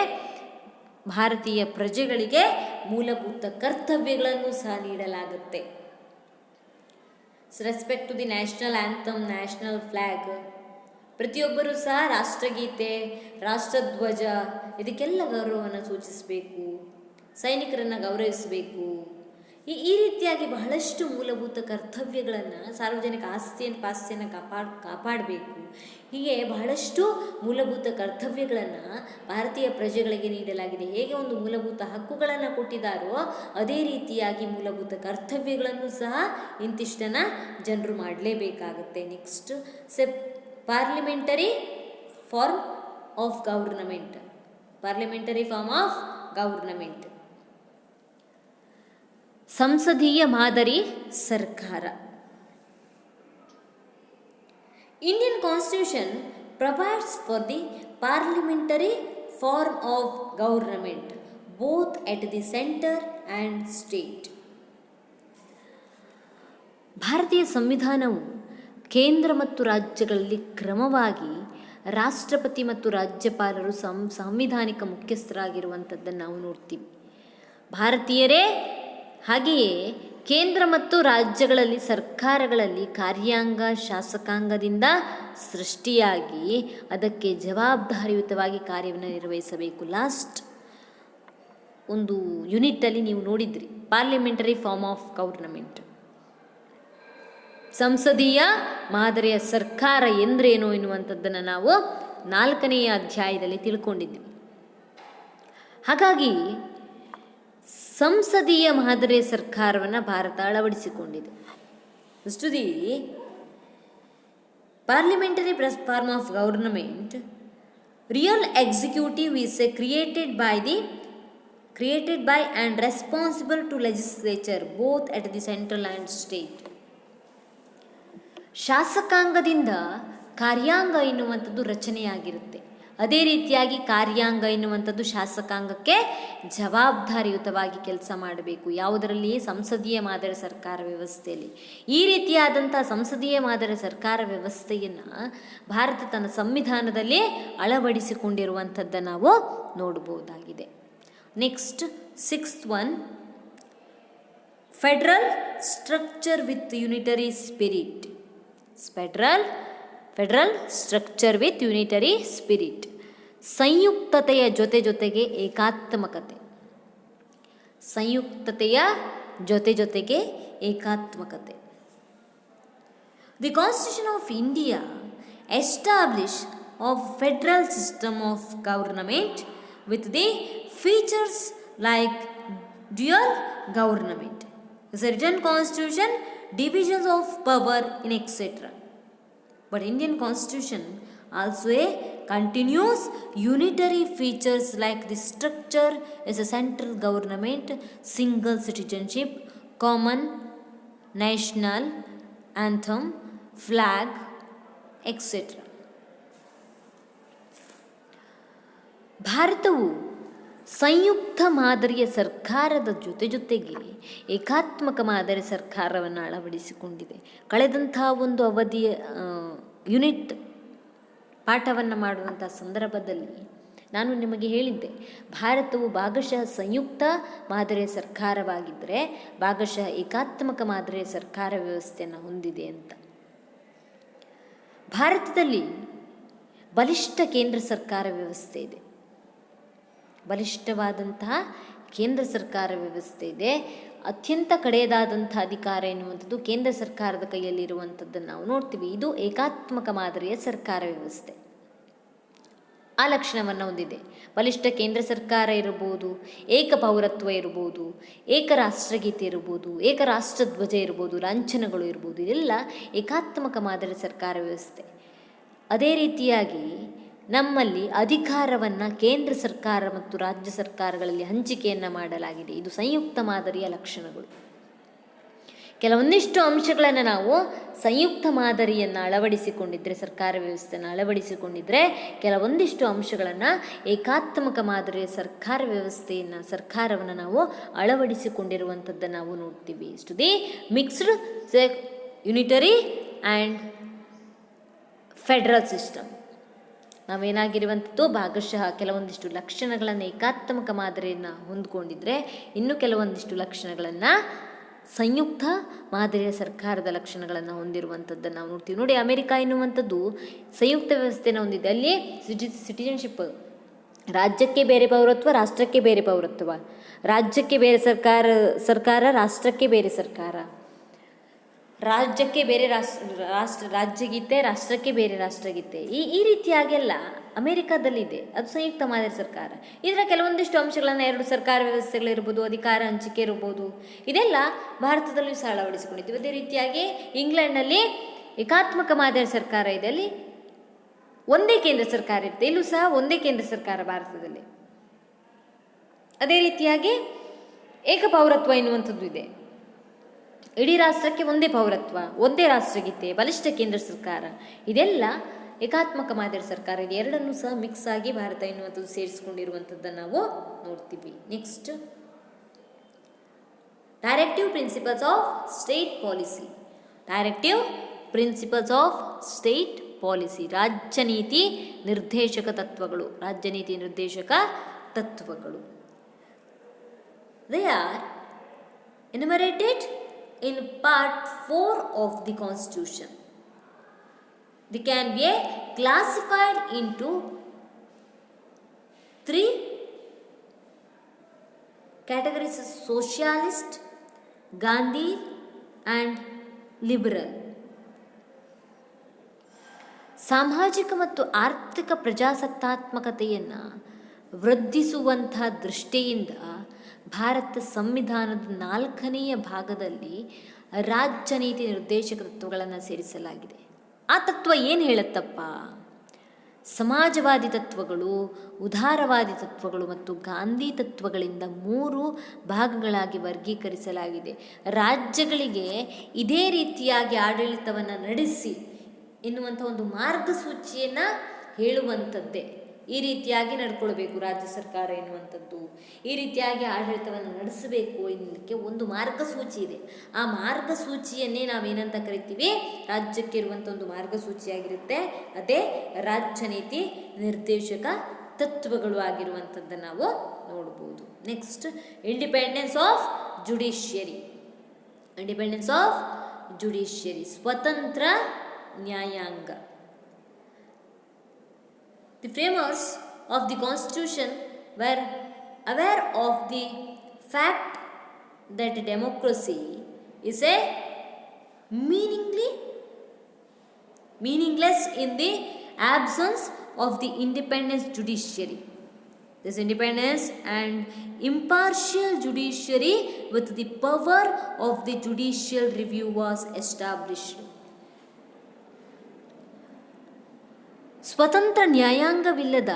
ಭಾರತೀಯ ಪ್ರಜೆಗಳಿಗೆ ಮೂಲಭೂತ ಕರ್ತವ್ಯಗಳನ್ನು ಸಹ ನೀಡಲಾಗುತ್ತೆ. Respect to the national anthem, national flag, ಪ್ರತಿಯೊಬ್ಬರೂ ಸಹ ರಾಷ್ಟ್ರಗೀತೆ, ರಾಷ್ಟ್ರಧ್ವಜ ಇದಕ್ಕೆಲ್ಲ ಗೌರವವನ್ನು ಸೂಚಿಸಬೇಕು, ಸೈನಿಕರನ್ನು ಗೌರವಿಸಬೇಕು. ಈ ರೀತಿಯಾಗಿ ಬಹಳಷ್ಟು ಮೂಲಭೂತ ಕರ್ತವ್ಯಗಳನ್ನು, ಸಾರ್ವಜನಿಕ ಪಾಸ್ತಿಯನ್ನು ಕಾಪಾಡಬೇಕು. ಹೀಗೆ ಬಹಳಷ್ಟು ಮೂಲಭೂತ ಕರ್ತವ್ಯಗಳನ್ನು ಭಾರತೀಯ ಪ್ರಜೆಗಳಿಗೆ ನೀಡಲಾಗಿದೆ. ಹೇಗೆ ಒಂದು ಮೂಲಭೂತ ಹಕ್ಕುಗಳನ್ನು ಕೊಟ್ಟಿದ್ದಾರೋ ಅದೇ ರೀತಿಯಾಗಿ ಮೂಲಭೂತ ಕರ್ತವ್ಯಗಳನ್ನು ಸಹ ಇಂತಿಷ್ಟನ್ನು ಜನರು ಮಾಡಲೇಬೇಕಾಗುತ್ತೆ. Next parliamentary form of government. Parliamentary form of government, ಸಂಸದೀಯ ಮಾದರಿ ಸರ್ಕಾರ. Indian Constitution provides for the parliamentary form of government, both at the center and state. ಭಾರತೀಯ ಸಂವಿಧಾನವು ಕೇಂದ್ರ ಮತ್ತು ರಾಜ್ಯಗಳಲ್ಲಿ ಕ್ರಮವಾಗಿ ರಾಷ್ಟ್ರಪತಿ ಮತ್ತು ರಾಜ್ಯಪಾಲರು ಸಾಂವಿಧಾನಿಕ ಮುಖ್ಯಸ್ಥರಾಗಿರುವಂಥದ್ದನ್ನು ನಾವು ನೋಡ್ತೀವಿ. ಭಾರತೀಯರೇ ಹಾಗೆಯೇ ಕೇಂದ್ರ ಮತ್ತು ರಾಜ್ಯಗಳಲ್ಲಿ ಸರ್ಕಾರಗಳಲ್ಲಿ ಕಾರ್ಯಾಂಗ ಶಾಸಕಾಂಗದಿಂದ ಸೃಷ್ಟಿಯಾಗಿ ಅದಕ್ಕೆ ಜವಾಬ್ದಾರಿಯುತವಾಗಿ ಕಾರ್ಯವನ್ನು ನಿರ್ವಹಿಸಬೇಕು. ಲಾಸ್ಟ್ ಒಂದು ಯೂನಿಟಲ್ಲಿ ನೀವು ನೋಡಿದ್ರಿ ಪಾರ್ಲಿಮೆಂಟರಿ ಫಾರ್ಮ್ ಆಫ್ ಗವರ್ನಮೆಂಟ್, ಸಂಸದೀಯ ಮಾದರಿಯ ಸರ್ಕಾರ ಎಂದ್ರೇನು ಎನ್ನುವಂಥದ್ದನ್ನು ನಾವು 4ನೇ ಅಧ್ಯಾಯದಲ್ಲಿ ತಿಳ್ಕೊಂಡಿದ್ವಿ. ಹಾಗಾಗಿ ಸಂಸದೀಯ ಮಾದರಿಯ ಸರ್ಕಾರವನ್ನು ಭಾರತ ಅಳವಡಿಸಿಕೊಂಡಿದೆ. To the parliamentary form of government, real executive is created by and responsible to legislature both at the central and state. ಶಾಸಕಾಂಗದಿಂದ ಕಾರ್ಯಾಂಗ ಎನ್ನುವಂಥದ್ದು ರಚನೆಯಾಗಿರುತ್ತೆ. ಅದೇ ರೀತಿಯಾಗಿ ಕಾರ್ಯಾಂಗ ಎನ್ನುವಂಥದ್ದು ಶಾಸಕಾಂಗಕ್ಕೆ ಜವಾಬ್ದಾರಿಯುತವಾಗಿ ಕೆಲಸ ಮಾಡಬೇಕು. ಯಾವುದರಲ್ಲಿ? ಸಂಸದೀಯ ಮಾದರಿ ಸರ್ಕಾರ ವ್ಯವಸ್ಥೆಯಲ್ಲಿ. ಈ ರೀತಿಯಾದಂಥ ಸಂಸದೀಯ ಮಾದರಿ ಸರ್ಕಾರ ವ್ಯವಸ್ಥೆಯನ್ನು ಭಾರತ ತನ್ನ ಸಂವಿಧಾನದಲ್ಲಿ ಅಳವಡಿಸಿಕೊಂಡಿರುವಂಥದ್ದನ್ನು ನಾವು ನೋಡಬಹುದಾಗಿದೆ. Next 6th one, federal structure with unitary spirit. Federal structure with unitary spirit. ಸಂಯುಕ್ತತೆಯ ಜೊತೆಗೆ ಏಕಾತ್ಮಕತೆ. ಸಂಯುಕ್ತತೆಯ ಜೊತೆಗೆ ಏಕಾತ್ಮಕತೆ. The constitution of India establish of federal system of government with the features like dual government. It's a written constitution, divisions of power in etc. But Indian constitution also continues unitary features like the structure is a central government, single citizenship, common national anthem, flag, etc. ಭಾರತವು ಸಂಯುಕ್ತ ಮಾದರಿಯ ಸರ್ಕಾರದ ಜೊತೆಗೆ ಏಕಾತ್ಮಕ ಮಾದರಿ ಸರ್ಕಾರವನ್ನು ಅಳವಡಿಸಿಕೊಂಡಿದೆ. ಕಳೆದಂಥ ಒಂದು ಅವಧಿಯ unit ಪಾಠವನ್ನು ಮಾಡುವಂಥ ಸಂದರ್ಭದಲ್ಲಿ ನಾನು ನಿಮಗೆ ಹೇಳಿದ್ದೆ, ಭಾರತವು ಭಾಗಶಃ ಸಂಯುಕ್ತ ಮಾದರಿಯ ಸರ್ಕಾರವಾಗಿದ್ದರೆ ಭಾಗಶಃ ಏಕಾತ್ಮಕ ಮಾದರಿಯ ಸರ್ಕಾರ ವ್ಯವಸ್ಥೆಯನ್ನು ಹೊಂದಿದೆ ಅಂತ. ಭಾರತದಲ್ಲಿ ಬಲಿಷ್ಠ ಕೇಂದ್ರ ಸರ್ಕಾರ ವ್ಯವಸ್ಥೆ ಇದೆ. ಬಲಿಷ್ಠವಾದಂತಹ ಕೇಂದ್ರ ಸರ್ಕಾರ ವ್ಯವಸ್ಥೆ ಇದೆ. ಅತ್ಯಂತ ಕಡೆಯದಾದಂಥ ಅಧಿಕಾರ ಎನ್ನುವಂಥದ್ದು ಕೇಂದ್ರ ಸರ್ಕಾರದ ಕೈಯಲ್ಲಿರುವಂಥದ್ದನ್ನು ನಾವು ನೋಡ್ತೀವಿ. ಇದು ಏಕಾತ್ಮಕ ಮಾದರಿಯ ಸರ್ಕಾರ ವ್ಯವಸ್ಥೆ. ಆ ಲಕ್ಷಣವನ್ನು ಹೊಂದಿದೆ. ಬಲಿಷ್ಠ ಕೇಂದ್ರ ಸರ್ಕಾರ ಇರಬಹುದು, ಏಕ ಪೌರತ್ವ ಇರ್ಬೋದು, ಏಕ ರಾಷ್ಟ್ರಗೀತೆ ಇರ್ಬೋದು, ಏಕ ರಾಷ್ಟ್ರಧ್ವಜ ಇರ್ಬೋದು, ಲಾಂಛನಗಳು ಇರ್ಬೋದು. ಇದೆಲ್ಲ ಏಕಾತ್ಮಕ ಮಾದರಿ ಸರ್ಕಾರ ವ್ಯವಸ್ಥೆ. ಅದೇ ರೀತಿಯಾಗಿ ನಮ್ಮಲ್ಲಿ ಅಧಿಕಾರವನ್ನು ಕೇಂದ್ರ ಸರ್ಕಾರ ಮತ್ತು ರಾಜ್ಯ ಸರ್ಕಾರಗಳಲ್ಲಿ ಹಂಚಿಕೆಯನ್ನು ಮಾಡಲಾಗಿದೆ. ಇದು ಸಂಯುಕ್ತ ಮಾದರಿಯ ಲಕ್ಷಣಗಳು. ಕೆಲವೊಂದಿಷ್ಟು ಅಂಶಗಳನ್ನು ನಾವು ಸಂಯುಕ್ತ ಮಾದರಿಯನ್ನು ಅಳವಡಿಸಿಕೊಂಡಿದ್ದರೆ, ಸರ್ಕಾರ ವ್ಯವಸ್ಥೆಯನ್ನು ಅಳವಡಿಸಿಕೊಂಡಿದ್ದರೆ, ಕೆಲವೊಂದಿಷ್ಟು ಅಂಶಗಳನ್ನು ಏಕಾತ್ಮಕ ಮಾದರಿಯ ಸರ್ಕಾರವನ್ನು ನಾವು ಅಳವಡಿಸಿಕೊಂಡಿರುವಂಥದ್ದನ್ನು ನಾವು ನೋಡ್ತೀವಿ. To the mixed unitary and federal system. ನಾವೇನಾಗಿರುವಂಥದ್ದು ಭಾಗಶಃ ಕೆಲವೊಂದಿಷ್ಟು ಲಕ್ಷಣಗಳನ್ನು ಏಕಾತ್ಮಕ ಮಾದರಿಯನ್ನು ಹೊಂದ್ಕೊಂಡಿದ್ರೆ, ಇನ್ನು ಕೆಲವೊಂದಿಷ್ಟು ಲಕ್ಷಣಗಳನ್ನು ಸಂಯುಕ್ತ ಮಾದರಿಯ ಸರ್ಕಾರದ ಲಕ್ಷಣಗಳನ್ನು ಹೊಂದಿರುವಂಥದ್ದನ್ನು ನಾವು ನೋಡ್ತೀವಿ. ನೋಡಿ, ಅಮೆರಿಕ ಎನ್ನುವಂಥದ್ದು ಸಂಯುಕ್ತ ವ್ಯವಸ್ಥೆಯನ್ನು ಹೊಂದಿದೆ. ಅಲ್ಲಿ ಸಿಟಿಜನ್ಶಿಪ್, ರಾಜ್ಯಕ್ಕೆ ಬೇರೆ ಪೌರತ್ವ, ರಾಷ್ಟ್ರಕ್ಕೆ ಬೇರೆ ಪೌರತ್ವ, ರಾಜ್ಯಕ್ಕೆ ಬೇರೆ ಸರ್ಕಾರ, ರಾಷ್ಟ್ರಕ್ಕೆ ಬೇರೆ ಸರ್ಕಾರ, ರಾಜ್ಯಕ್ಕೆ ಬೇರೆ ರಾಜ್ಯಗೀತೆ, ರಾಷ್ಟ್ರಕ್ಕೆ ಬೇರೆ ರಾಷ್ಟ್ರಗೀತೆ. ಈ ರೀತಿಯಾಗೆಲ್ಲ ಅಮೆರಿಕದಲ್ಲಿದೆ. ಅದು ಸಂಯುಕ್ತ ಮಾದರಿ ಸರ್ಕಾರ. ಇದರ ಕೆಲವೊಂದಿಷ್ಟು ಅಂಶಗಳನ್ನು ಎರಡು ಸರ್ಕಾರ ವ್ಯವಸ್ಥೆಗಳಿರ್ಬೋದು, ಅಧಿಕಾರ ಹಂಚಿಕೆ ಇರ್ಬೋದು, ಇದೆಲ್ಲ ಭಾರತದಲ್ಲೂ ಸಹ ಅಳವಡಿಸಿಕೊಂಡಿದ್ದೀವಿ. ಅದೇ ರೀತಿಯಾಗಿ ಇಂಗ್ಲೆಂಡ್ನಲ್ಲಿ ಏಕಾತ್ಮಕ ಮಾದರಿ ಸರ್ಕಾರ ಇದೆ. ಅಲ್ಲಿ ಒಂದೇ ಕೇಂದ್ರ ಸರ್ಕಾರ ಇರುತ್ತೆ. ಇಲ್ಲೂ ಸಹ ಒಂದೇ ಕೇಂದ್ರ ಸರ್ಕಾರ ಭಾರತದಲ್ಲಿ. ಅದೇ ರೀತಿಯಾಗಿ ಏಕ ಪೌರತ್ವ ಎನ್ನುವಂಥದ್ದು ಇದೆ. ಇಡೀ ರಾಷ್ಟ್ರಕ್ಕೆ ಒಂದೇ ಪೌರತ್ವ, ಒಂದೇ ರಾಷ್ಟ್ರಗೀತೆ, ಬಲಿಷ್ಠ ಕೇಂದ್ರ ಸರ್ಕಾರ, ಇದೆಲ್ಲ ಏಕಾತ್ಮಕ ಮಾದರಿ ಸರ್ಕಾರ. ಇದು ಎರಡನ್ನೂ ಸಹ ಮಿಕ್ಸ್ ಆಗಿ ಭಾರತ ಎನ್ನುವಂಥದ್ದು ಸೇರಿಸಿಕೊಂಡಿರುವಂಥದ್ದನ್ನು ನಾವು ನೋಡ್ತೀವಿ. Next directive principles of state policy. Directive principles of state policy, ರಾಜ್ಯ ನೀತಿ ನಿರ್ದೇಶಕ ತತ್ವಗಳು. ರಾಜ್ಯ ನೀತಿ ನಿರ್ದೇಶಕ ತತ್ವಗಳು. They are enumerated in part 4 of the Constitution. They can be classified into 3 categories: socialist, Gandhi and liberal. ಸಾಮಾಜಿಕ ಮತ್ತು ಆರ್ಥಿಕ ಪ್ರಜಾಸತ್ತಾತ್ಮಕತೆಯನ್ನು ವೃದ್ಧಿಸುವಂಥ ದೃಷ್ಟಿಯಿಂದ ಭಾರತ ಸಂವಿಧಾನದ 4ನೆಯ ಭಾಗದಲ್ಲಿ ರಾಜ್ಯ ನೀತಿ ನಿರ್ದೇಶಕ ತತ್ವಗಳನ್ನು ಸೇರಿಸಲಾಗಿದೆ. ಆ ತತ್ವ ಏನು ಹೇಳುತ್ತಪ್ಪ? ಸಮಾಜವಾದಿ ತತ್ವಗಳು, ಉದಾರವಾದಿ ತತ್ವಗಳು ಮತ್ತು ಗಾಂಧಿ ತತ್ವಗಳಿಂದ 3 ಭಾಗಗಳಾಗಿ ವರ್ಗೀಕರಿಸಲಾಗಿದೆ. ರಾಜ್ಯಗಳಿಗೆ ಇದೇ ರೀತಿಯಾಗಿ ಆಡಳಿತವನ್ನು ನಡೆಸಿ ಎನ್ನುವಂಥ ಒಂದು ಮಾರ್ಗಸೂಚಿಯನ್ನು ಹೇಳುವಂಥದ್ದೇ. ಈ ರೀತಿಯಾಗಿ ನಡ್ಕೊಳ್ಬೇಕು ರಾಜ್ಯ ಸರ್ಕಾರ ಎನ್ನುವಂಥದ್ದು, ಈ ರೀತಿಯಾಗಿ ಆಡಳಿತವನ್ನು ನಡೆಸಬೇಕು ಎನ್ನಲಿಕ್ಕೆ ಒಂದು ಮಾರ್ಗಸೂಚಿ ಇದೆ. ಆ ಮಾರ್ಗಸೂಚಿಯನ್ನೇ ನಾವೇನಂತ ಕರಿತೀವಿ? ರಾಜ್ಯಕ್ಕೆ ಇರುವಂಥ ಒಂದು ಮಾರ್ಗಸೂಚಿಯಾಗಿರುತ್ತೆ. ಅದೇ ರಾಜ್ಯ ನೀತಿ ನಿರ್ದೇಶಕ ತತ್ವಗಳು ಆಗಿರುವಂಥದ್ದನ್ನು ನಾವು ನೋಡ್ಬೋದು. Next, independence of judiciary. Independence of judiciary, ಸ್ವತಂತ್ರ ನ್ಯಾಯಾಂಗ. The framers of the Constitution were aware of the fact that democracy is a meaningless in the absence of the independent judiciary. This independence and impartial judiciary with the power of the judicial review was established. ಸ್ವತಂತ್ರ ನ್ಯಾಯಾಂಗವಿಲ್ಲದ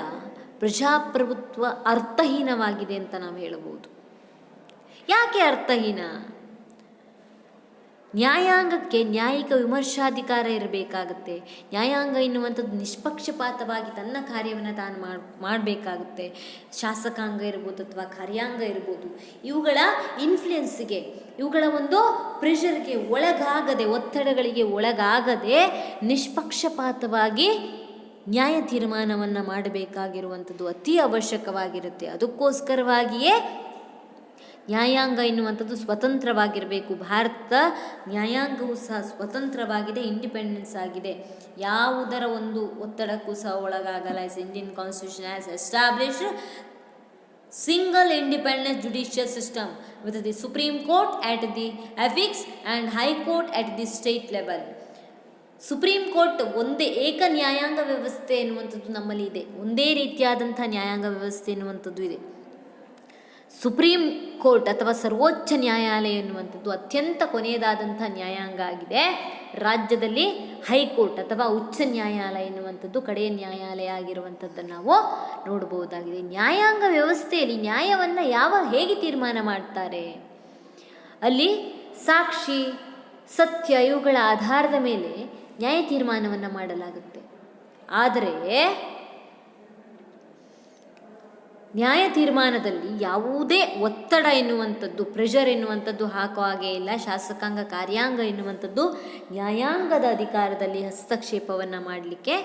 ಪ್ರಜಾಪ್ರಭುತ್ವ ಅರ್ಥಹೀನವಾಗಿದೆ ಅಂತ ನಾವು ಹೇಳಬಹುದು. ಯಾಕೆ ಅರ್ಥಹೀನ? ನ್ಯಾಯಾಂಗಕ್ಕೆ ನ್ಯಾಯಿಕ ವಿಮರ್ಶಾಧಿಕಾರ ಇರಬೇಕಾಗುತ್ತೆ. ನ್ಯಾಯಾಂಗ ಎನ್ನುವಂಥದ್ದು ನಿಷ್ಪಕ್ಷಪಾತವಾಗಿ ತನ್ನ ಕಾರ್ಯವನ್ನು ತಾನು ಮಾಡಬೇಕಾಗುತ್ತೆ. ಶಾಸಕಾಂಗ ಇರ್ಬೋದು ಅಥವಾ ಕಾರ್ಯಾಂಗ ಇರ್ಬೋದು, ಇವುಗಳ ಇನ್ಫ್ಲುಯೆನ್ಸ್ಗೆ, ಇವುಗಳ ಒಂದು ಪ್ರೆಷರ್ಗೆ ಒಳಗಾಗದೆ, ಒತ್ತಡಗಳಿಗೆ ಒಳಗಾಗದೆ ನಿಷ್ಪಕ್ಷಪಾತವಾಗಿ ನ್ಯಾಯ ತೀರ್ಮಾನವನ್ನು ಮಾಡಬೇಕಾಗಿರುವಂಥದ್ದು ಅತಿ ಅವಶ್ಯಕವಾಗಿರುತ್ತೆ. ಅದಕ್ಕೋಸ್ಕರವಾಗಿಯೇ ನ್ಯಾಯಾಂಗ ಎನ್ನುವಂಥದ್ದು ಸ್ವತಂತ್ರವಾಗಿರಬೇಕು. ಭಾರತ ನ್ಯಾಯಾಂಗವು ಸಹ ಸ್ವತಂತ್ರವಾಗಿದೆ, ಇಂಡಿಪೆಂಡೆನ್ಸ್ ಆಗಿದೆ, ಯಾವುದರ ಒಂದು ಒತ್ತಡಕ್ಕೂ ಸಹ ಒಳಗಾಗಲ್ಲ. Indian constitution has established single independent judicial system with the Supreme Court at the affix and High Court at the state level. Supreme court ಒಂದೇ ಏಕ ನ್ಯಾಯಾಂಗ ವ್ಯವಸ್ಥೆ ಎನ್ನುವಂಥದ್ದು ನಮ್ಮಲ್ಲಿ ಇದೆ. ಒಂದೇ ರೀತಿಯಾದಂಥ ನ್ಯಾಯಾಂಗ ವ್ಯವಸ್ಥೆ ಎನ್ನುವಂಥದ್ದು ಇದೆ. ಸುಪ್ರೀಂ ಕೋರ್ಟ್ ಅಥವಾ ಸರ್ವೋಚ್ಚ ನ್ಯಾಯಾಲಯ ಎನ್ನುವಂಥದ್ದು ಅತ್ಯಂತ ಕೊನೆಯದಾದಂಥ ನ್ಯಾಯಾಂಗ ಆಗಿದೆ. ರಾಜ್ಯದಲ್ಲಿ ಹೈಕೋರ್ಟ್ ಅಥವಾ ಉಚ್ಚ ನ್ಯಾಯಾಲಯ ಎನ್ನುವಂಥದ್ದು ಕಡೆಯ ನ್ಯಾಯಾಲಯ ಆಗಿರುವಂಥದ್ದನ್ನು ನಾವು ನೋಡಬಹುದಾಗಿದೆ. ನ್ಯಾಯಾಂಗ ವ್ಯವಸ್ಥೆಯಲ್ಲಿ ನ್ಯಾಯವನ್ನು ಹೇಗೆ ತೀರ್ಮಾನ ಮಾಡ್ತಾರೆ? ಅಲ್ಲಿ ಸಾಕ್ಷಿ, ಸತ್ಯ ಇವುಗಳ ಆಧಾರದ ಮೇಲೆ ನ್ಯಾಯ ತೀರ್ಮಾನವನ್ನು ಮಾಡಲಾಗುತ್ತೆ. ಆದರೆ ನ್ಯಾಯ ತೀರ್ಮಾನದಲ್ಲಿ ಯಾವುದೇ ಒತ್ತಡ ಎನ್ನುವಂಥದ್ದು, ಪ್ರೆಷರ್ ಎನ್ನುವಂಥದ್ದು ಹಾಕೋ ಹಾಗೆ ಇಲ್ಲ. ಶಾಸಕಾಂಗ, ಕಾರ್ಯಾಂಗ ಎನ್ನುವಂಥದ್ದು ನ್ಯಾಯಾಂಗದ ಅಧಿಕಾರದಲ್ಲಿ ಹಸ್ತಕ್ಷೇಪವನ್ನು ಮಾಡಲಿಕ್ಕೆ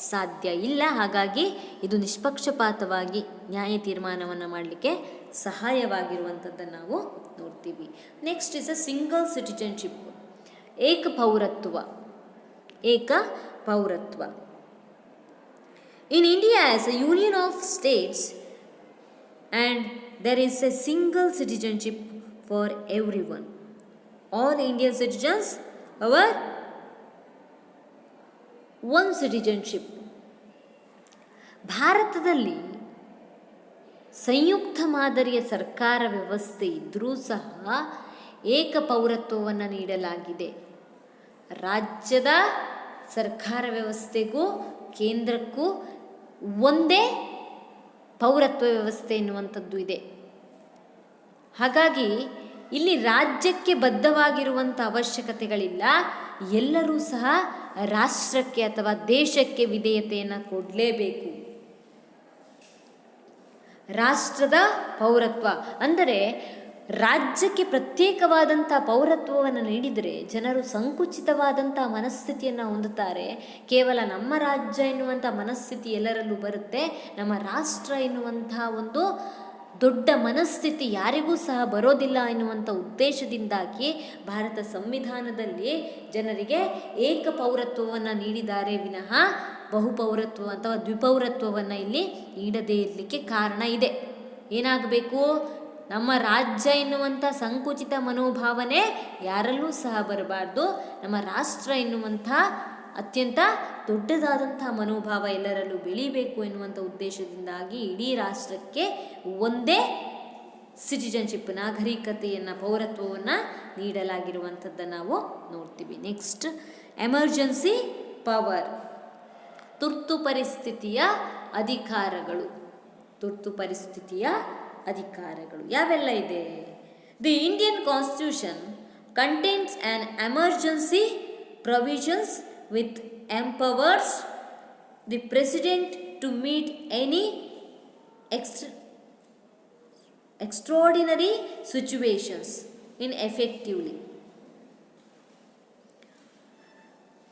ಸಾಧ್ಯ ಇಲ್ಲ. ಹಾಗಾಗಿ ಇದು ನಿಷ್ಪಕ್ಷಪಾತವಾಗಿ ನ್ಯಾಯ ತೀರ್ಮಾನವನ್ನು ಮಾಡಲಿಕ್ಕೆ ಸಹಾಯವಾಗಿರುವಂಥದ್ದನ್ನು ನಾವು ನೋಡ್ತೀವಿ. Next is a single citizenship, ಏಕ ಪೌರತ್ವ. In India as a union of States and there is a single citizenship for everyone. All Indian citizens have one citizenship. ಭಾರತದಲ್ಲಿ ಸಂಯುಕ್ತ ಮಾದರಿಯ ಸರ್ಕಾರ ವ್ಯವಸ್ಥೆ ಇದ್ದರೂ ಸಹ ಏಕ ಪೌರತ್ವವನ್ನು ನೀಡಲಾಗಿದೆ. ರಾಜ್ಯದ ಸರ್ಕಾರ ವ್ಯವಸ್ಥೆಗೂ ಕೇಂದ್ರಕ್ಕೂ ಒಂದೇ ಪೌರತ್ವ ವ್ಯವಸ್ಥೆ ಎನ್ನುವಂಥದ್ದು ಇದೆ. ಹಾಗಾಗಿ ಇಲ್ಲಿ ರಾಜ್ಯಕ್ಕೆ ಬದ್ಧವಾಗಿರುವಂಥ ಅವಶ್ಯಕತೆಗಳಿಲ್ಲ. ಎಲ್ಲರೂ ಸಹ ರಾಷ್ಟ್ರಕ್ಕೆ ಅಥವಾ ದೇಶಕ್ಕೆ ವಿಧೇಯತೆಯನ್ನು ಕೊಡಲೇಬೇಕು. ರಾಷ್ಟ್ರದ ಪೌರತ್ವ ಅಂದರೆ ರಾಜ್ಯಕ್ಕೆ ಪ್ರತ್ಯೇಕವಾದಂಥ ಪೌರತ್ವವನ್ನು ನೀಡಿದರೆ ಜನರು ಸಂಕುಚಿತವಾದಂಥ ಮನಸ್ಥಿತಿಯನ್ನು ಹೊಂದುತ್ತಾರೆ. ಕೇವಲ ನಮ್ಮ ರಾಜ್ಯ ಎನ್ನುವಂಥ ಮನಸ್ಥಿತಿ ಎಲ್ಲರಲ್ಲೂ ಬರುತ್ತೆ. ನಮ್ಮ ರಾಷ್ಟ್ರ ಎನ್ನುವಂಥ ಒಂದು ದೊಡ್ಡ ಮನಸ್ಥಿತಿ ಯಾರಿಗೂ ಸಹ ಬರೋದಿಲ್ಲ ಎನ್ನುವಂಥ ಉದ್ದೇಶದಿಂದಾಗಿ ಭಾರತ ಸಂವಿಧಾನದಲ್ಲಿ ಜನರಿಗೆ ಏಕ ಪೌರತ್ವವನ್ನು ನೀಡಿದ್ದಾರೆ ವಿನಃ ಬಹುಪೌರತ್ವ ಅಥವಾ ದ್ವಿಪೌರತ್ವವನ್ನು ಇಲ್ಲಿ ನೀಡದೇ ಇರಲಿಕ್ಕೆ ಕಾರಣ ಇದೆ. ಏನಾಗಬೇಕು? ನಮ್ಮ ರಾಜ್ಯ ಎನ್ನುವಂಥ ಸಂಕುಚಿತ ಮನೋಭಾವನೆ ಯಾರಲ್ಲೂ ಸಹ ಬರಬಾರ್ದು. ನಮ್ಮ ರಾಷ್ಟ್ರ ಎನ್ನುವಂಥ ಅತ್ಯಂತ ದೊಡ್ಡದಾದಂಥ ಮನೋಭಾವ ಎಲ್ಲರಲ್ಲೂ ಬೆಳೀಬೇಕು ಎನ್ನುವಂಥ ಉದ್ದೇಶದಿಂದಾಗಿ ಇಡೀ ರಾಷ್ಟ್ರಕ್ಕೆ ಒಂದೇ ಸಿಟಿಜನ್ಶಿಪ್ ನಾಗರಿಕತೆಯನ್ನು ಪೌರತ್ವವನ್ನು ನೀಡಲಾಗಿರುವಂಥದ್ದನ್ನು ನಾವು ನೋಡ್ತೀವಿ. ನೆಕ್ಸ್ಟ್, ಎಮರ್ಜೆನ್ಸಿ ಪವರ್, ತುರ್ತು ಪರಿಸ್ಥಿತಿಯ ಅಧಿಕಾರಗಳು. ತುರ್ತು ಪರಿಸ್ಥಿತಿಯ ಅಧಿಕಾರಗಳು ಯಾವೆಲ್ಲ ಇದೆ? The Indian constitution contains on emergency provisions which empowers the president to meet any extraordinary situations in effectively.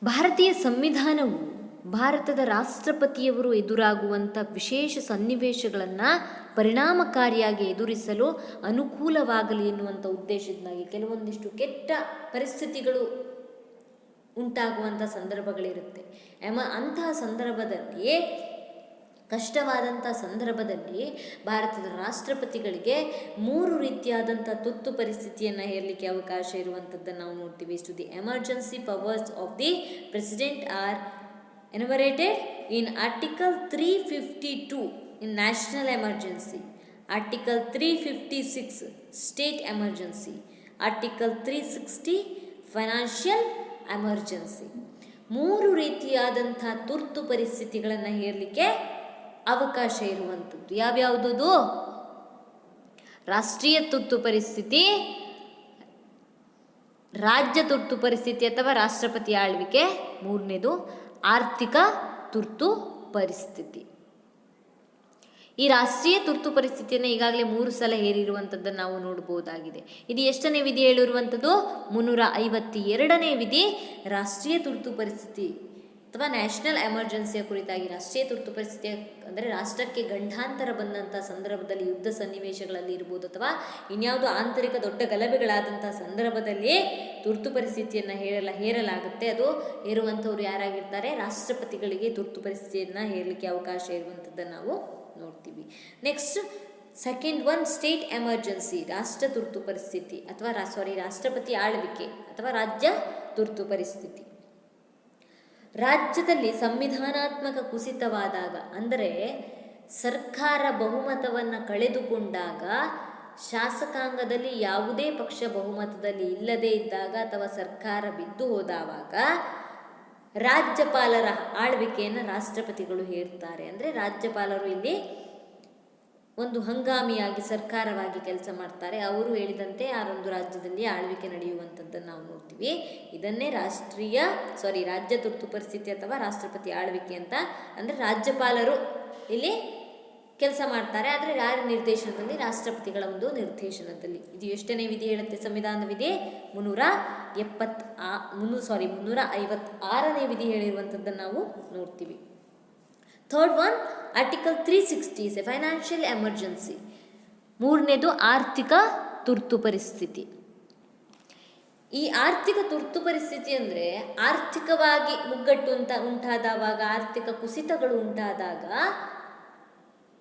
ಭಾರತೀಯ ಸಂವಿಧಾನವು ಭಾರತದ ರಾಷ್ಟ್ರಪತಿಯವರು ಎದುರಾಗುವಂಥ ವಿಶೇಷ ಸನ್ನಿವೇಶಗಳನ್ನು ಪರಿಣಾಮಕಾರಿಯಾಗಿ ಎದುರಿಸಲು ಅನುಕೂಲವಾಗಲಿ ಎನ್ನುವಂಥ ಉದ್ದೇಶದಿಂದಾಗಿ ಕೆಲವೊಂದಿಷ್ಟು ಕೆಟ್ಟ ಪರಿಸ್ಥಿತಿಗಳು ಉಂಟಾಗುವಂಥ ಸಂದರ್ಭಗಳಿರುತ್ತೆ. ಅಂತಹ ಸಂದರ್ಭದಲ್ಲಿ, ಕಷ್ಟವಾದಂಥ ಸಂದರ್ಭದಲ್ಲಿ ಭಾರತದ ರಾಷ್ಟ್ರಪತಿಗಳಿಗೆ 3 ರೀತಿಯಾದಂಥ ತುರ್ತು ಪರಿಸ್ಥಿತಿಯನ್ನು ಹೇರಲಿಕ್ಕೆ ಅವಕಾಶ ಇರುವಂಥದ್ದನ್ನು ನಾವು ನೋಡ್ತೀವಿ. To the emergency powers of the president are enumerated in Article 352 in National Emergency, Article 356 State Emergency, Article 360 Financial emergency. 3 ರೀತಿಯಾದಂಥ ತುರ್ತು ಪರಿಸ್ಥಿತಿಗಳನ್ನು ಹೇರಲಿಕ್ಕೆ ಅವಕಾಶ ಇರುವಂಥದ್ದು ಯಾವ್ಯಾವುದದು? ರಾಷ್ಟ್ರೀಯ ತುರ್ತು ಪರಿಸ್ಥಿತಿ, ರಾಜ್ಯ ತುರ್ತು ಪರಿಸ್ಥಿತಿ ಅಥವಾ ರಾಷ್ಟ್ರಪತಿ ಆಳ್ವಿಕೆ, 3ನೇದು ಆರ್ಥಿಕ ತುರ್ತು ಪರಿಸ್ಥಿತಿ. ಈ ರಾಷ್ಟ್ರೀಯ ತುರ್ತು ಪರಿಸ್ಥಿತಿಯನ್ನು ಈಗಾಗಲೇ 3 ಸಲ ಹೇರಿರುವಂಥದ್ದನ್ನು ನಾವು ನೋಡಬಹುದಾಗಿದೆ. ಇದು ಎಷ್ಟನೇ ವಿಧಿ ಹೇಳಿರುವಂಥದ್ದು? 352ನೇ ವಿಧಿ ರಾಷ್ಟ್ರೀಯ ತುರ್ತು ಪರಿಸ್ಥಿತಿ ಅಥವಾ ನ್ಯಾಷನಲ್ ಎಮರ್ಜೆನ್ಸಿಯ ಕುರಿತಾಗಿ. ರಾಷ್ಟ್ರೀಯ ತುರ್ತು ಪರಿಸ್ಥಿತಿ ಅಂದರೆ ರಾಷ್ಟ್ರಕ್ಕೆ ಗಂಡಾಂತರ ಬಂದಂಥ ಸಂದರ್ಭದಲ್ಲಿ, ಯುದ್ಧ ಸನ್ನಿವೇಶಗಳಲ್ಲಿ ಇರ್ಬೋದು ಅಥವಾ ಇನ್ಯಾವುದೋ ಆಂತರಿಕ ದೊಡ್ಡ ಗಲಭೆಗಳಾದಂಥ ಸಂದರ್ಭದಲ್ಲಿ ತುರ್ತು ಪರಿಸ್ಥಿತಿಯನ್ನು ಹೇರಲಾಗುತ್ತೆ. ಅದು ಹೇರುವಂಥವ್ರು ಯಾರಾಗಿರ್ತಾರೆ? ರಾಷ್ಟ್ರಪತಿಗಳಿಗೆ ತುರ್ತು ಪರಿಸ್ಥಿತಿಯನ್ನು ಹೇರಲಿಕ್ಕೆ ಅವಕಾಶ ಇರುವಂಥದ್ದನ್ನು ನಾವು ನೋಡ್ತೀವಿ. Next, second one state emergency, ರಾಷ್ಟ್ರ ತುರ್ತು ಪರಿಸ್ಥಿತಿ ಅಥವಾ ರಾಷ್ಟ್ರಪತಿ ಆಳ್ವಿಕೆ ಅಥವಾ ರಾಜ್ಯ ತುರ್ತು ಪರಿಸ್ಥಿತಿ. ರಾಜ್ಯದಲ್ಲಿ ಸಂವಿಧಾನಾತ್ಮಕ ಕುಸಿತವಾದಾಗ, ಅಂದರೆ ಸರ್ಕಾರ ಬಹುಮತವನ್ನು ಕಳೆದುಕೊಂಡಾಗ, ಶಾಸಕಾಂಗದಲ್ಲಿ ಯಾವುದೇ ಪಕ್ಷ ಬಹುಮತದಲ್ಲಿ ಇಲ್ಲದೇ ಇದ್ದಾಗ ಅಥವಾ ಸರ್ಕಾರ ಬಿದ್ದು ಹೋದವಾಗ ರಾಜ್ಯಪಾಲರ ಆಳ್ವಿಕೆಯನ್ನು ರಾಷ್ಟ್ರಪತಿಗಳು ಹೇರ್ತಾರೆ. ಅಂದರೆ ರಾಜ್ಯಪಾಲರು ಇಲ್ಲಿ ಒಂದು ಹಂಗಾಮಿಯಾಗಿ ಸರ್ಕಾರವಾಗಿ ಕೆಲಸ ಮಾಡ್ತಾರೆ. ಅವರು ಹೇಳಿದಂತೆ ಆ ಒಂದು ರಾಜ್ಯದಲ್ಲಿ ಆಳ್ವಿಕೆ ನಡೆಯುವಂಥದ್ದನ್ನು ನಾವು ನೋಡ್ತೀವಿ. ಇದನ್ನೇ ರಾಜ್ಯ ತುರ್ತು ಪರಿಸ್ಥಿತಿ ಅಥವಾ ರಾಷ್ಟ್ರಪತಿ ಆಳ್ವಿಕೆ ಅಂತ. ಅಂದರೆ ರಾಜ್ಯಪಾಲರು ಇಲ್ಲಿ ಕೆಲಸ ಮಾಡ್ತಾರೆ, ಆದರೆ ಯಾರ ನಿರ್ದೇಶನದಲ್ಲಿ? ರಾಷ್ಟ್ರಪತಿಗಳ ಒಂದು ನಿರ್ದೇಶನದಲ್ಲಿ. ಇದು ಎಷ್ಟನೇ ವಿಧಿ ಹೇಳುತ್ತೆ? ಸಂವಿಧಾನ ವಿಧಿ 356ನೇ ವಿಧಿ ಹೇಳಿರುವಂಥದ್ದನ್ನು ನಾವು ನೋಡ್ತೀವಿ. Third one, article 360 is a financial emergency. 3ನೇದು ಆರ್ಥಿಕ ತುರ್ತು ಪರಿಸ್ಥಿತಿ. ಈ ಆರ್ಥಿಕ ತುರ್ತು ಪರಿಸ್ಥಿತಿ ಅಂದರೆ ಆರ್ಥಿಕವಾಗಿ ಮುಗ್ಗಟ್ಟು ಉಂಟಾದವಾಗ, ಆರ್ಥಿಕ ಕುಸಿತಗಳು ಉಂಟಾದಾಗ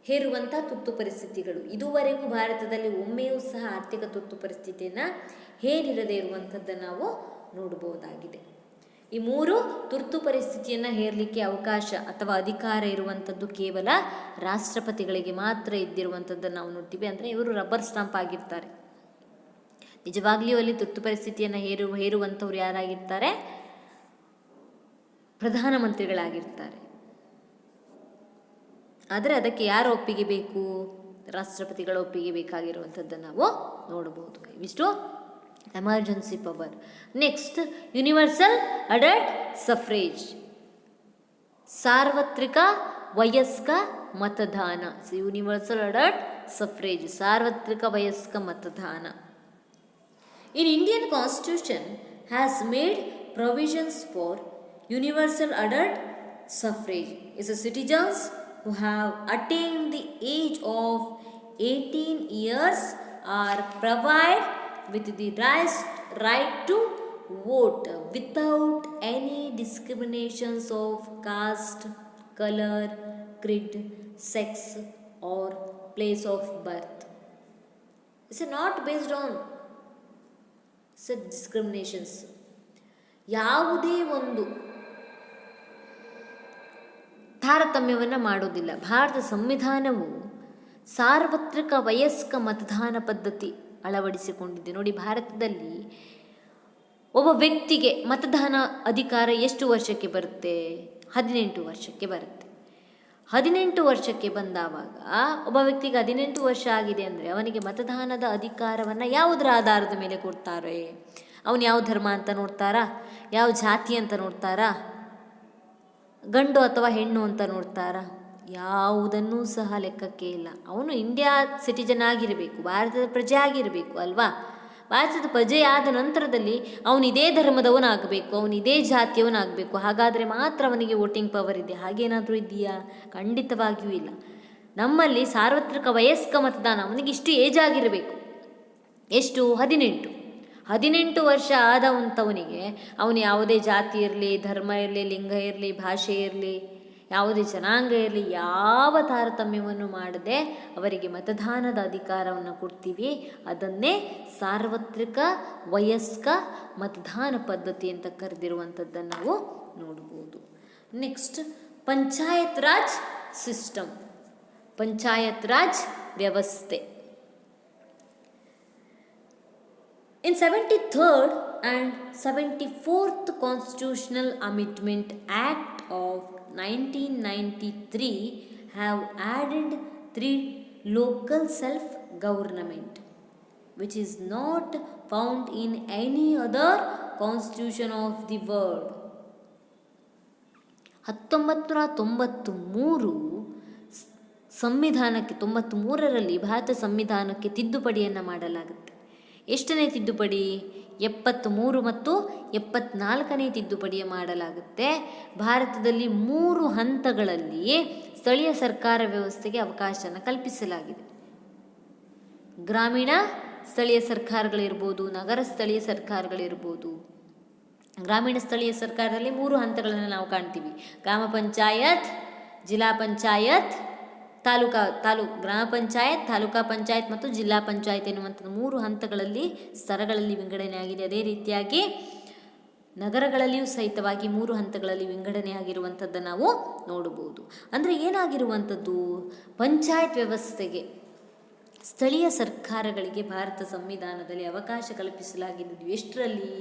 ಹೇರುವಂಥ ತುರ್ತು ಪರಿಸ್ಥಿತಿಗಳು. ಇದುವರೆಗೂ ಭಾರತದಲ್ಲಿ ಒಮ್ಮೆಯೂ ಸಹ ಆರ್ಥಿಕ ತುರ್ತು ಪರಿಸ್ಥಿತಿಯನ್ನು ಹೇರಿರದೇ ಇರುವಂಥದ್ದನ್ನು ನಾವು ನೋಡಬಹುದಾಗಿದೆ. ಈ 3 ತುರ್ತು ಪರಿಸ್ಥಿತಿಯನ್ನು ಹೇರಲಿಕ್ಕೆ ಅವಕಾಶ ಅಥವಾ ಅಧಿಕಾರ ಇರುವಂಥದ್ದು ಕೇವಲ ರಾಷ್ಟ್ರಪತಿಗಳಿಗೆ ಮಾತ್ರ ಇದ್ದಿರುವಂಥದ್ದನ್ನು ನಾವು ನೋಡ್ತೀವಿ. ಅಂದರೆ ಇವರು ರಬ್ಬರ್ ಸ್ಟಾಂಪ್ ಆಗಿರ್ತಾರೆ. ನಿಜವಾಗ್ಲಿಯೂ ಅಲ್ಲಿ ತುರ್ತು ಪರಿಸ್ಥಿತಿಯನ್ನು ಹೇರುವಂಥವ್ರು ಯಾರಾಗಿರ್ತಾರೆ? ಪ್ರಧಾನಮಂತ್ರಿಗಳಾಗಿರ್ತಾರೆ. ಆದರೆ ಅದಕ್ಕೆ ಯಾರ ಒಪ್ಪಿಗೆ ಬೇಕು? ರಾಷ್ಟ್ರಪತಿಗಳ ಒಪ್ಪಿಗೆ ಬೇಕಾಗಿರುವಂಥದ್ದನ್ನು ನಾವು ನೋಡಬಹುದು. ಇವಿಷ್ಟು emergency power. Next, universal adult suffrage, ಸಾರ್ವತ್ರಿಕ ವಯಸ್ಕ ಮತದಾನ. ಯೂನಿವರ್ಸಲ್ ಅಡಲ್ಟ್ ಸಫ್ರೇಜ್, ಸಾರ್ವತ್ರಿಕ ವಯಸ್ಕ ಮತದಾನ. In Indian Constitution has made provisions for universal adult suffrage. Is the citizens who have attained the age of 18 years are provided with the right to vote without any discriminations of caste, color, creed, sex or place of birth. It's not based on discriminations. ಯಾವುದೇ ಒಂದು ತಾರತಮ್ಯವನ್ನು ಮಾಡೋದಿಲ್ಲ. ಭಾರತ ಸಂವಿಧಾನವು ಸಾರ್ವತ್ರಿಕ ವಯಸ್ಕ ಮತದಾನ ಪದ್ಧತಿ ಅಳವಡಿಸಿಕೊಂಡಿದೆ. ನೋಡಿ, ಭಾರತದಲ್ಲಿ ಒಬ್ಬ ವ್ಯಕ್ತಿಗೆ ಮತದಾನ ಅಧಿಕಾರ ಎಷ್ಟು ವರ್ಷಕ್ಕೆ ಬರುತ್ತೆ? 18 ವರ್ಷಕ್ಕೆ ಬರುತ್ತೆ. 18 ವರ್ಷಕ್ಕೆ ಬಂದಾವಾಗ ಒಬ್ಬ ವ್ಯಕ್ತಿಗೆ 18 ವರ್ಷ ಆಗಿದೆ ಅಂದರೆ ಅವನಿಗೆ ಮತದಾನದ ಅಧಿಕಾರವನ್ನು ಯಾವುದರ ಆಧಾರದ ಮೇಲೆ ಕೊಡ್ತಾರೆ? ಅವನು ಯಾವ ಧರ್ಮ ಅಂತ ನೋಡ್ತಾರಾ? ಯಾವ ಜಾತಿ ಅಂತ ನೋಡ್ತಾರಾ? ಗಂಡು ಅಥವಾ ಹೆಣ್ಣು ಅಂತ ನೋಡ್ತಾರಾ? ಯಾವುದನ್ನೂ ಸಹ ಲೆಕ್ಕಕ್ಕೆ ಇಲ್ಲ. ಅವನು ಇಂಡಿಯಾ ಸಿಟಿಜನ್ ಆಗಿರಬೇಕು, ಭಾರತದ ಪ್ರಜೆ ಆಗಿರಬೇಕು ಅಲ್ವಾ? ಭಾರತದ ಪ್ರಜೆ ಆದ ನಂತರದಲ್ಲಿ ಅವನು ಇದೇ ಧರ್ಮದವನಾಗಬೇಕು, ಅವನು ಇದೇ ಜಾತಿಯವನಾಗಬೇಕು. ಹಾಗಾದರೆ ಮಾತ್ರ ಅವನಿಗೆ ವೋಟಿಂಗ್ ಪವರ್ ಇದೆ. ಹಾಗೇನಾದರೂ ಇದೆಯಾ? ಖಂಡಿತವಾಗಿಯೂ ಇಲ್ಲ. ನಮ್ಮಲ್ಲಿ ಸಾರ್ವತ್ರಿಕ ವಯಸ್ಕ ಮತದಾನ, ಅವನಿಗೆ ಇಷ್ಟು ಏಜ್ ಆಗಿರಬೇಕು. ಎಷ್ಟು? 18 ವರ್ಷ ಆದವಂಥವನಿಗೆ ಅವನು ಯಾವುದೇ ಜಾತಿ ಇರಲಿ, ಧರ್ಮ ಇರಲಿ, ಲಿಂಗ ಇರಲಿ, ಭಾಷೆ ಇರಲಿ, ಯಾವುದೇ ಜನಾಂಗ ಇರಲಿ, ಯಾವ ತಾರತಮ್ಯವನ್ನು ಮಾಡದೆ ಅವರಿಗೆ ಮತದಾನದ ಅಧಿಕಾರವನ್ನು ಕೊಡ್ತೀವಿ. ಅದನ್ನೇ ಸಾರ್ವತ್ರಿಕ ವಯಸ್ಕ ಮತದಾನ ಪದ್ಧತಿ ಅಂತ ಕರೆದಿರುವಂಥದ್ದನ್ನು ನಾವು ನೋಡ್ಬೋದು. ನೆಕ್ಸ್ಟ್, ಪಂಚಾಯತ್ ರಾಜ್ ಸಿಸ್ಟಮ್, ಪಂಚಾಯತ್ ರಾಜ್ ವ್ಯವಸ್ಥೆ. In 73rd and 74th Constitutional Amendment Act of 1993 have added 3 local self-government, which is not found in any other constitution of the world. 1993 ಸಂವಿಧಾನಕ್ಕೆ 93ರಲ್ಲಿ ಭಾರತ ಸಂವಿಧಾನಕ್ಕೆ ತಿದ್ದುಪಡಿಯನ್ನು ಮಾಡಲಾಗುತ್ತೆ. ಎಷ್ಟನೇ ತಿದ್ದುಪಡಿ? 73 ಮತ್ತು 74ನೇ ತಿದ್ದುಪಡಿಯ ಮಾಡಲಾಗುತ್ತೆ. ಭಾರತದಲ್ಲಿ 3 ಹಂತಗಳಲ್ಲಿ ಸ್ಥಳೀಯ ಸರ್ಕಾರ ವ್ಯವಸ್ಥೆಗೆ ಅವಕಾಶನ ಕಲ್ಪಿಸಲಾಗಿದೆ. ಗ್ರಾಮೀಣ ಸ್ಥಳೀಯ ಸರ್ಕಾರಗಳಿರ್ಬೋದು, ನಗರ ಸ್ಥಳೀಯ ಸರ್ಕಾರಗಳಿರ್ಬೋದು. ಗ್ರಾಮೀಣ ಸ್ಥಳೀಯ ಸರ್ಕಾರದಲ್ಲಿ 3 ಹಂತಗಳನ್ನು ನಾವು ಕಾಣ್ತೀವಿ. ಗ್ರಾಮ ಪಂಚಾಯತ್, ಜಿಲ್ಲಾ ಪಂಚಾಯತ್, ಗ್ರಾಮ ಪಂಚಾಯತ್, ತಾಲೂಕಾ ಪಂಚಾಯತ್ ಮತ್ತು ಜಿಲ್ಲಾ ಪಂಚಾಯತ್ ಎನ್ನುವಂಥದ್ದು 3 ಹಂತಗಳಲ್ಲಿ, ಸ್ತರಗಳಲ್ಲಿ ವಿಂಗಡಣೆಯಾಗಿದೆ. ಅದೇ ರೀತಿಯಾಗಿ ನಗರಗಳಲ್ಲಿಯೂ ಸಹಿತವಾಗಿ 3 ಹಂತಗಳಲ್ಲಿ ವಿಂಗಡಣೆಯಾಗಿರುವಂಥದ್ದನ್ನು ನಾವು ನೋಡಬಹುದು. ಅಂದರೆ ಏನಾಗಿರುವಂಥದ್ದು? ಪಂಚಾಯತ್ ವ್ಯವಸ್ಥೆಗೆ, ಸ್ಥಳೀಯ ಸರ್ಕಾರಗಳಿಗೆ ಭಾರತ ಸಂವಿಧಾನದಲ್ಲಿ ಅವಕಾಶ ಕಲ್ಪಿಸಲಾಗಿದ್ದು ಎಷ್ಟರಲ್ಲಿ?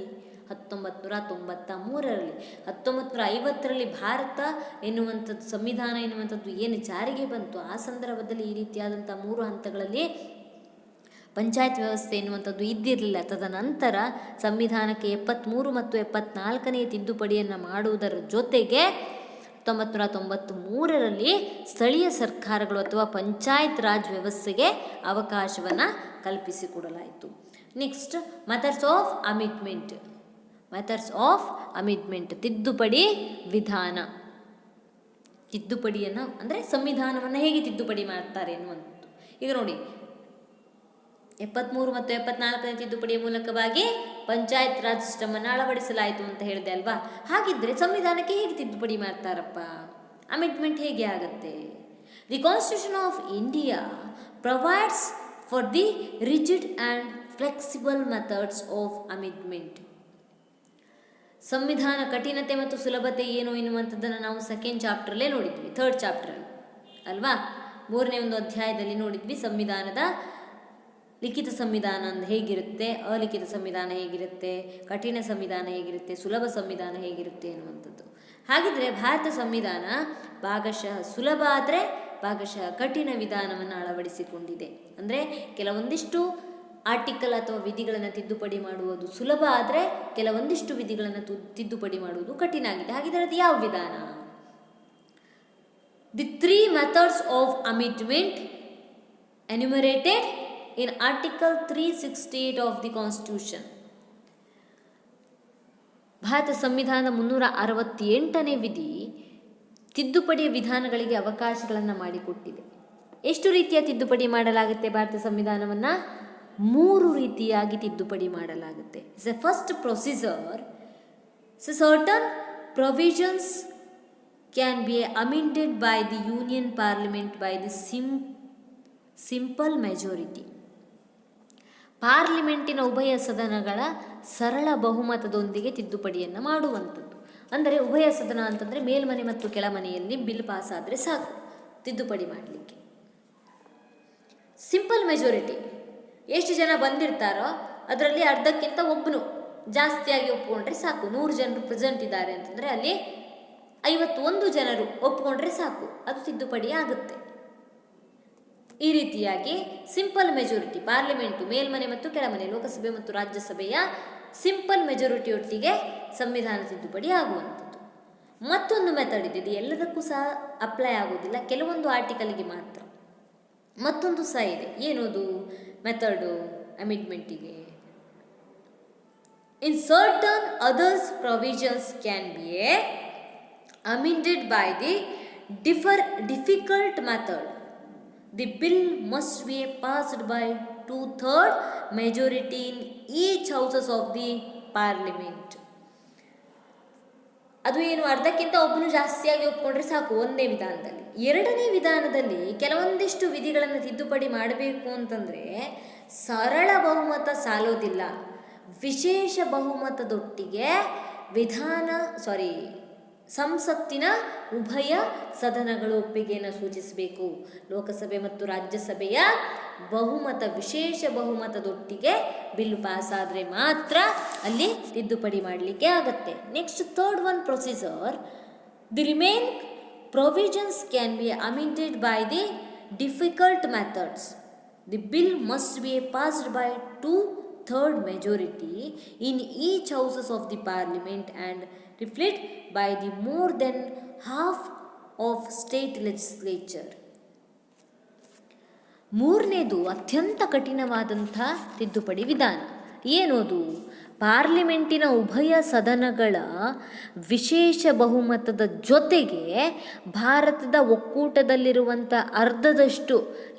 1993ರಲ್ಲಿ. 1950ರಲ್ಲಿ ಭಾರತ ಎನ್ನುವಂಥದ್ದು, ಸಂವಿಧಾನ ಎನ್ನುವಂಥದ್ದು ಏನು ಜಾರಿಗೆ ಬಂತು, ಆ ಸಂದರ್ಭದಲ್ಲಿ ಈ ರೀತಿಯಾದಂಥ 3 ಹಂತಗಳಲ್ಲಿ ಪಂಚಾಯತ್ ವ್ಯವಸ್ಥೆ ಎನ್ನುವಂಥದ್ದು ಇದ್ದಿರಲಿಲ್ಲ. ತದನಂತರ ಸಂವಿಧಾನಕ್ಕೆ 73 ಮತ್ತು 74ನೇ ತಿದ್ದುಪಡಿಯನ್ನು ಮಾಡುವುದರ ಜೊತೆಗೆ 1993ರಲ್ಲಿ ಸ್ಥಳೀಯ ಸರ್ಕಾರಗಳು ಅಥವಾ ಪಂಚಾಯತ್ ರಾಜ್ ವ್ಯವಸ್ಥೆಗೆ ಅವಕಾಶವನ್ನು ಕಲ್ಪಿಸಿಕೊಡಲಾಯಿತು. Next, methods of amendment. Methods of amendment, ತಿದ್ದುಪಡಿ ವಿಧಾನ. ತಿದ್ದುಪಡಿಯನ್ನು ಅಂದರೆ ಸಂವಿಧಾನವನ್ನು ಹೇಗೆ ತಿದ್ದುಪಡಿ ಮಾಡ್ತಾರೆ ಎನ್ನುವಂಥದ್ದು. ಈಗ ನೋಡಿ, 73 ಮತ್ತು 74ನೇ ತಿದ್ದುಪಡಿಯ ಮೂಲಕವಾಗಿ ಪಂಚಾಯತ್ ರಾಜ್ ಸಿಸ್ಟಮನ್ನು ಅಳವಡಿಸಲಾಯಿತು ಅಂತ ಹೇಳಿದೆ ಅಲ್ವಾ? ಹಾಗಿದ್ದರೆ ಸಂವಿಧಾನಕ್ಕೆ ಹೇಗೆ ತಿದ್ದುಪಡಿ ಮಾಡ್ತಾರಪ್ಪ? ಅಮೆಂಡ್ಮೆಂಟ್ ಹೇಗೆ ಆಗುತ್ತೆ? The constitution of India provides for the rigid and flexible methods of amendment. ಸಂವಿಧಾನ ಕಠಿಣತೆ ಮತ್ತು ಸುಲಭತೆ ಏನು ಎನ್ನುವಂಥದ್ದನ್ನು ನಾವು 2nd ಚಾಪ್ಟ್ರಲ್ಲೇ ನೋಡಿದ್ವಿ, 3rd ಚಾಪ್ಟ್ರಲ್ಲಿ ಅಲ್ವಾ? 3ನೇ ಒಂದು ಅಧ್ಯಾಯದಲ್ಲಿ ನೋಡಿದ್ವಿ. ಸಂವಿಧಾನದ ಲಿಖಿತ ಸಂವಿಧಾನ ಅಂದರೆ ಹೇಗಿರುತ್ತೆ, ಅಲಿಖಿತ ಸಂವಿಧಾನ ಹೇಗಿರುತ್ತೆ, ಕಠಿಣ ಸಂವಿಧಾನ ಹೇಗಿರುತ್ತೆ, ಸುಲಭ ಸಂವಿಧಾನ ಹೇಗಿರುತ್ತೆ ಎನ್ನುವಂಥದ್ದು. ಹಾಗಿದ್ರೆ ಭಾರತ ಸಂವಿಧಾನ ಭಾಗಶಃ ಸುಲಭ ಆದರೆ ಭಾಗಶಃ ಕಠಿಣ ವಿಧಾನವನ್ನು ಅಳವಡಿಸಿಕೊಂಡಿದೆ. ಅಂದರೆ ಕೆಲವೊಂದಿಷ್ಟು ಆರ್ಟಿಕಲ್ ಅಥವಾ ವಿಧಿಗಳನ್ನು ತಿದ್ದುಪಡಿ ಮಾಡುವುದು ಸುಲಭ ಆದರೆ ಕೆಲವೊಂದಿಷ್ಟು ವಿಧಿಗಳನ್ನು ತಿದ್ದುಪಡಿ ಮಾಡುವುದು ಕಠಿಣ ಆಗಿದೆ. ಹಾಗಿದ್ರೆ ಅದು ಯಾವ ವಿಧಾನ? The three methods of amendment enumerated in Article 368 of the Constitution. Bharat ಸಂವಿಧಾನದ 368ನೇ ವಿಧಿ ತಿದ್ದುಪಡಿಯ ವಿಧಾನಗಳಿಗೆ ಅವಕಾಶಗಳನ್ನು ಮಾಡಿಕೊಟ್ಟಿದೆ. ಎಷ್ಟು ರೀತಿಯ ತಿದ್ದುಪಡಿ ಮಾಡಲಾಗುತ್ತೆ ಭಾರತ ಸಂವಿಧಾನವನ್ನು? 3 ರೀತಿಯಾಗಿ ತಿದ್ದುಪಡಿ ಮಾಡಲಾಗುತ್ತೆ. It's a first procedure. Certain provisions can be amended by the union parliament by the simple majority. ಪಾರ್ಲಿಮೆಂಟಿನ ಉಭಯ ಸದನಗಳ ಸರಳ ಬಹುಮತದೊಂದಿಗೆ ತಿದ್ದುಪಡಿಯನ್ನು ಮಾಡುವಂಥದ್ದು. ಅಂದರೆ ಉಭಯ ಸದನ ಅಂತಂದರೆ ಮೇಲ್ಮನೆ ಮತ್ತು ಕೆಳಮನೆಯಲ್ಲಿ ಬಿಲ್ ಪಾಸ್ ಆದರೆ ಸಾಕು ತಿದ್ದುಪಡಿ ಮಾಡಲಿಕ್ಕೆ. ಸಿಂಪಲ್ ಮೆಜಾರಿಟಿ, ಎಷ್ಟು ಜನ ಬಂದಿರ್ತಾರೋ ಅದರಲ್ಲಿ ಅರ್ಧಕ್ಕಿಂತ ಒಬ್ಬನು ಜಾಸ್ತಿಯಾಗಿ ಒಪ್ಪಿಕೊಂಡ್ರೆ ಸಾಕು. 100 ಜನರು ಪ್ರೆಸೆಂಟ್ ಇದ್ದಾರೆ ಅಂತಂದರೆ ಅಲ್ಲಿ 51 ಜನರು ಒಪ್ಪಿಕೊಂಡ್ರೆ ಸಾಕು, ಅದು ತಿದ್ದುಪಡಿ ಆಗುತ್ತೆ. ಈ ರೀತಿಯಾಗಿ ಸಿಂಪಲ್ ಮೆಜಾರಿಟಿ, ಪಾರ್ಲಿಮೆಂಟು ಮೇಲ್ಮನೆ ಮತ್ತು ಕೆಳಮನೆ, ಲೋಕಸಭೆ ಮತ್ತು ರಾಜ್ಯಸಭೆಯ ಸಿಂಪಲ್ ಮೆಜಾರಿಟಿಯೊಟ್ಟಿಗೆ ಸಂವಿಧಾನ ತಿದ್ದುಪಡಿ ಆಗುವಂಥದ್ದು. ಮತ್ತೊಂದು ಮೆಥಡ್ ಇದೆ, ಇದು ಎಲ್ಲದಕ್ಕೂ ಸಹ ಅಪ್ಲೈ ಆಗೋದಿಲ್ಲ, ಕೆಲವೊಂದು ಆರ್ಟಿಕಲ್ಗೆ ಮಾತ್ರ. ಮತ್ತೊಂದು ಸಹ ಇದೆ, ಏನದು ಮೆಥಡು ಅಮೆಂಡ್ಮೆಂಟಿಗೆ? In certain others provisions can be amended by the difficult method. The bill must be passed by 2/3 majority in each houses of the parliament. ಅದು ಏನು, ಅರ್ಧಕ್ಕಿಂತ ಒಬ್ಬನು ಜಾಸ್ತಿಯಾಗಿ ಒಪ್ಕೊಂಡ್ರೆ ಸಾಕು ಒಂದೇ ವಿಧಾನದಲ್ಲಿ. ಎರಡನೇ ವಿಧಾನದಲ್ಲಿ ಕೆಲವೊಂದಿಷ್ಟು ವಿಧಿಗಳನ್ನು ತಿದ್ದುಪಡಿ ಮಾಡಬೇಕು ಅಂತಂದರೆ ಸರಳ ಬಹುಮತ ಸಾಲೋದಿಲ್ಲ, ವಿಶೇಷ ಬಹುಮತದೊಟ್ಟಿಗೆ ಸಂಸತ್ತಿನ ಉಭಯ ಸದನಗಳು ಒಪ್ಪಿಗೆಯನ್ನು ಸೂಚಿಸಬೇಕು. ಲೋಕಸಭೆ ಮತ್ತು ರಾಜ್ಯಸಭೆಯ ವಿಶೇಷ ಬಹುಮತದೊಟ್ಟಿಗೆ ಬಿಲ್ ಪಾಸ್ ಆದರೆ ಮಾತ್ರ ಅಲ್ಲಿ ತಿದ್ದುಪಡಿ ಮಾಡಲಿಕ್ಕೆ ಆಗತ್ತೆ. Next third one procedure, the remain provisions can be amended by the difficult methods. The bill must be passed by 2/3 majority in each houses of the parliament and reflected by the more than half of state legislature. ಮೂರನೇದು ಅತ್ಯಂತ ಕಠಿಣವಾದಂಥ ತಿದ್ದುಪಡಿ ವಿಧಾನ. ಏನದು? ಪಾರ್ಲಿಮೆಂಟಿನ ಉಭಯ ಸದನಗಳ ವಿಶೇಷ ಬಹುಮತದ ಜೊತೆಗೆ ಭಾರತದ ಒಕ್ಕೂಟದಲ್ಲಿರುವಂಥ ಅರ್ಧದಷ್ಟು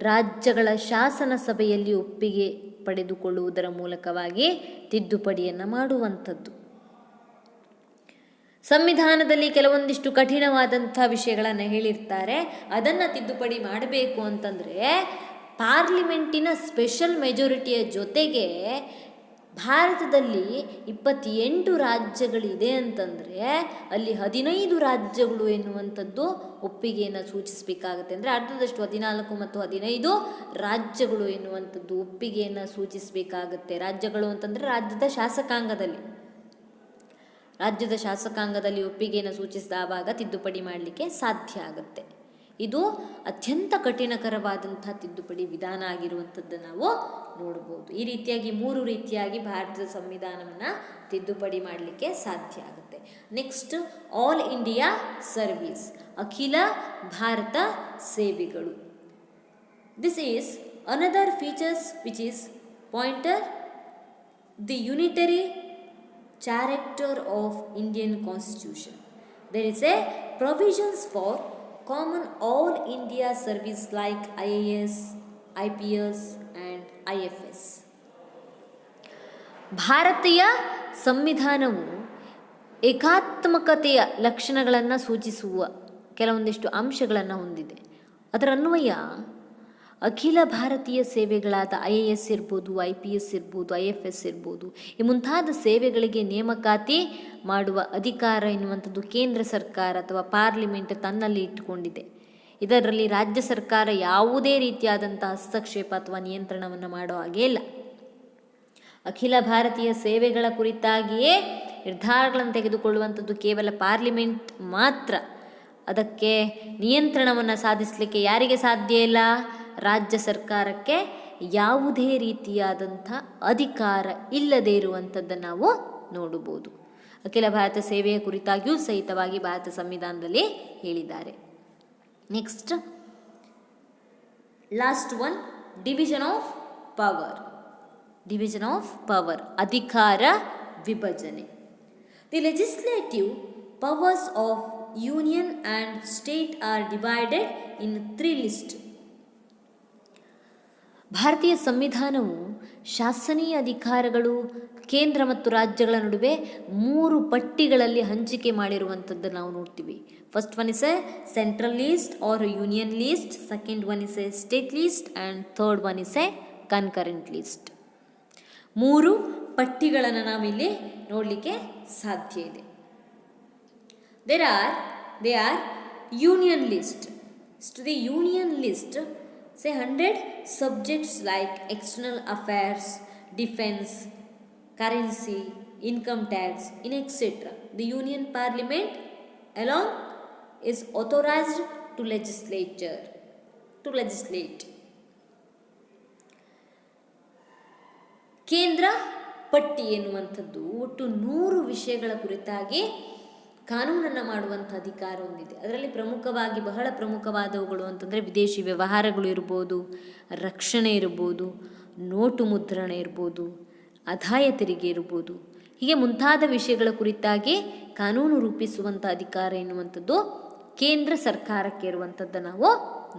ರಾಜ್ಯಗಳ ಶಾಸನ ಸಭೆಯಲ್ಲಿ ಒಪ್ಪಿಗೆ ಪಡೆದುಕೊಳ್ಳುವುದರ ಮೂಲಕವಾಗಿ ತಿದ್ದುಪಡಿಯನ್ನು ಮಾಡುವಂಥದ್ದು. ಸಂವಿಧಾನದಲ್ಲಿ ಕೆಲವೊಂದಿಷ್ಟು ಕಠಿಣವಾದಂಥ ವಿಷಯಗಳನ್ನು ಹೇಳಿರ್ತಾರೆ, ಅದನ್ನು ತಿದ್ದುಪಡಿ ಮಾಡಬೇಕು ಅಂತಂದರೆ ಪಾರ್ಲಿಮೆಂಟಿನ ಸ್ಪೆಷಲ್ ಮೆಜಾರಿಟಿಯ ಜೊತೆಗೆ ಭಾರತದಲ್ಲಿ 28 ರಾಜ್ಯಗಳಿದೆ ಅಂತಂದರೆ ಅಲ್ಲಿ 15 ರಾಜ್ಯಗಳು ಎನ್ನುವಂಥದ್ದು ಒಪ್ಪಿಗೆಯನ್ನು ಸೂಚಿಸಬೇಕಾಗತ್ತೆ. ಅಂದರೆ ಅರ್ಧದಷ್ಟು 14 ಮತ್ತು 15 ರಾಜ್ಯಗಳು ಎನ್ನುವಂಥದ್ದು ಒಪ್ಪಿಗೆಯನ್ನು ಸೂಚಿಸಬೇಕಾಗತ್ತೆ. ರಾಜ್ಯಗಳು ಅಂತಂದರೆ ರಾಜ್ಯದ ಶಾಸಕಾಂಗದಲ್ಲಿ ಒಪ್ಪಿಗೆಯನ್ನು ಸೂಚಿಸಿದಾಗ ತಿದ್ದುಪಡಿ ಮಾಡಲಿಕ್ಕೆ ಸಾಧ್ಯ ಆಗುತ್ತೆ. ಇದು ಅತ್ಯಂತ ಕಠಿಣಕರವಾದಂಥ ತಿದ್ದುಪಡಿ ವಿಧಾನ ಆಗಿರುವಂಥದ್ದನ್ನು ನಾವು ನೋಡ್ಬೋದು. ಈ ರೀತಿಯಾಗಿ 3 ರೀತಿಯಾಗಿ ಭಾರತದ ಸಂವಿಧಾನವನ್ನು ತಿದ್ದುಪಡಿ ಮಾಡಲಿಕ್ಕೆ ಸಾಧ್ಯ ಆಗುತ್ತೆ. ನೆಕ್ಸ್ಟ್, ಆಲ್ ಇಂಡಿಯಾ ಸರ್ವಿಸ್, ಅಖಿಲ ಭಾರತ ಸೇವೆಗಳು. This is another features which is pointer the unitary character of Indian Constitution. There is a provisions for common all India service like IAS, IPS and IFS. ಭಾರತೀಯ ಸಂವಿಧಾನವು ಏಕಾತ್ಮಕತೆಯ ಲಕ್ಷಣಗಳನ್ನು ಸೂಚಿಸುವ ಕೆಲವೊಂದಿಷ್ಟು ಅಂಶಗಳನ್ನು ಹೊಂದಿದೆ. ಅದರ ಅನ್ವಯ ಅಖಿಲ ಭಾರತೀಯ ಸೇವೆಗಳಾದ IAS ಇರ್ಬೋದು, IPS ಇರ್ಬೋದು, IFS ಇರ್ಬೋದು, ಈ ಮುಂತಾದ ಸೇವೆಗಳಿಗೆ ನೇಮಕಾತಿ ಮಾಡುವ ಅಧಿಕಾರ ಎನ್ನುವಂಥದ್ದು ಕೇಂದ್ರ ಸರ್ಕಾರ ಅಥವಾ ಪಾರ್ಲಿಮೆಂಟ್ ತನ್ನಲ್ಲಿ ಇಟ್ಟುಕೊಂಡಿದೆ. ಇದರಲ್ಲಿ ರಾಜ್ಯ ಸರ್ಕಾರ ಯಾವುದೇ ರೀತಿಯಾದಂಥ ಹಸ್ತಕ್ಷೇಪ ಅಥವಾ ನಿಯಂತ್ರಣವನ್ನು ಮಾಡೋ ಹಾಗೆ ಇಲ್ಲ. ಅಖಿಲ ಭಾರತೀಯ ಸೇವೆಗಳ ಕುರಿತಾಗಿಯೇ ನಿರ್ಧಾರಗಳನ್ನು ತೆಗೆದುಕೊಳ್ಳುವಂಥದ್ದು ಕೇವಲ ಪಾರ್ಲಿಮೆಂಟ್ ಮಾತ್ರ. ಅದಕ್ಕೆ ನಿಯಂತ್ರಣವನ್ನು ಸಾಧಿಸಲಿಕ್ಕೆ ಯಾರಿಗೆ ಸಾಧ್ಯ ಇಲ್ಲ? ರಾಜ್ಯ ಸರ್ಕಾರಕ್ಕೆ ಯಾವುದೇ ರೀತಿಯಾದಂಥ ಅಧಿಕಾರ ಇಲ್ಲದೇ ಇರುವಂಥದ್ದನ್ನು ನಾವು ನೋಡಬಹುದು. ಅಖಿಲ ಭಾರತ ಸೇವೆಯ ಕುರಿತಾಗಿಯೂ ಸಹಿತವಾಗಿ ಭಾರತ ಸಂವಿಧಾನದಲ್ಲಿ ಹೇಳಿದ್ದಾರೆ. Next last one, division of power. Division of power, ಅಧಿಕಾರ ವಿಭಜನೆ. The legislative powers of union and state are divided in 3 list. ಭಾರತೀಯ ಸಂವಿಧಾನವು ಶಾಸನೀಯ ಅಧಿಕಾರಗಳು ಕೇಂದ್ರ ಮತ್ತು ರಾಜ್ಯಗಳ ನಡುವೆ 3 ಪಟ್ಟಿಗಳಲ್ಲಿ ಹಂಚಿಕೆ ಮಾಡಿರುವಂಥದ್ದು ನಾವು ನೋಡ್ತೀವಿ. First one is a central list or union list, second one is a state list and third one is a concurrent list. 3 ಪಟ್ಟಿಗಳನ್ನು ನಾವಿಲ್ಲಿ ನೋಡಲಿಕ್ಕೆ ಸಾಧ್ಯ ಇದೆ. they are union list. To the union list, say 100 subjects like external affairs, defense, currency, income tax, in etc. The union parliament alone is authorized to legislate. ಕೇಂದ್ರ ಪಟ್ಟಿ ಎನ್ನುವಂಥದ್ದು ಒಟ್ಟು 100 ವಿಷಯಗಳ ಕುರಿತಾಗಿ ಕಾನೂನನ್ನು ಮಾಡುವಂಥ ಅಧಿಕಾರ ಹೊಂದಿದೆ. ಅದರಲ್ಲಿ ಪ್ರಮುಖವಾಗಿ ಬಹಳ ಪ್ರಮುಖವಾದವುಗಳು ಅಂತಂದರೆ ವಿದೇಶಿ ವ್ಯವಹಾರಗಳು ಇರ್ಬೋದು, ರಕ್ಷಣೆ ಇರ್ಬೋದು, ನೋಟು ಮುದ್ರಣ ಇರ್ಬೋದು, ಆದಾಯ ತೆರಿಗೆ ಇರ್ಬೋದು, ಹೀಗೆ ಮುಂತಾದ ವಿಷಯಗಳ ಕುರಿತಾಗಿ ಕಾನೂನು ರೂಪಿಸುವಂಥ ಅಧಿಕಾರ ಎನ್ನುವಂಥದ್ದು ಕೇಂದ್ರ ಸರ್ಕಾರಕ್ಕೆ ಇರುವಂಥದ್ದನ್ನು ನಾವು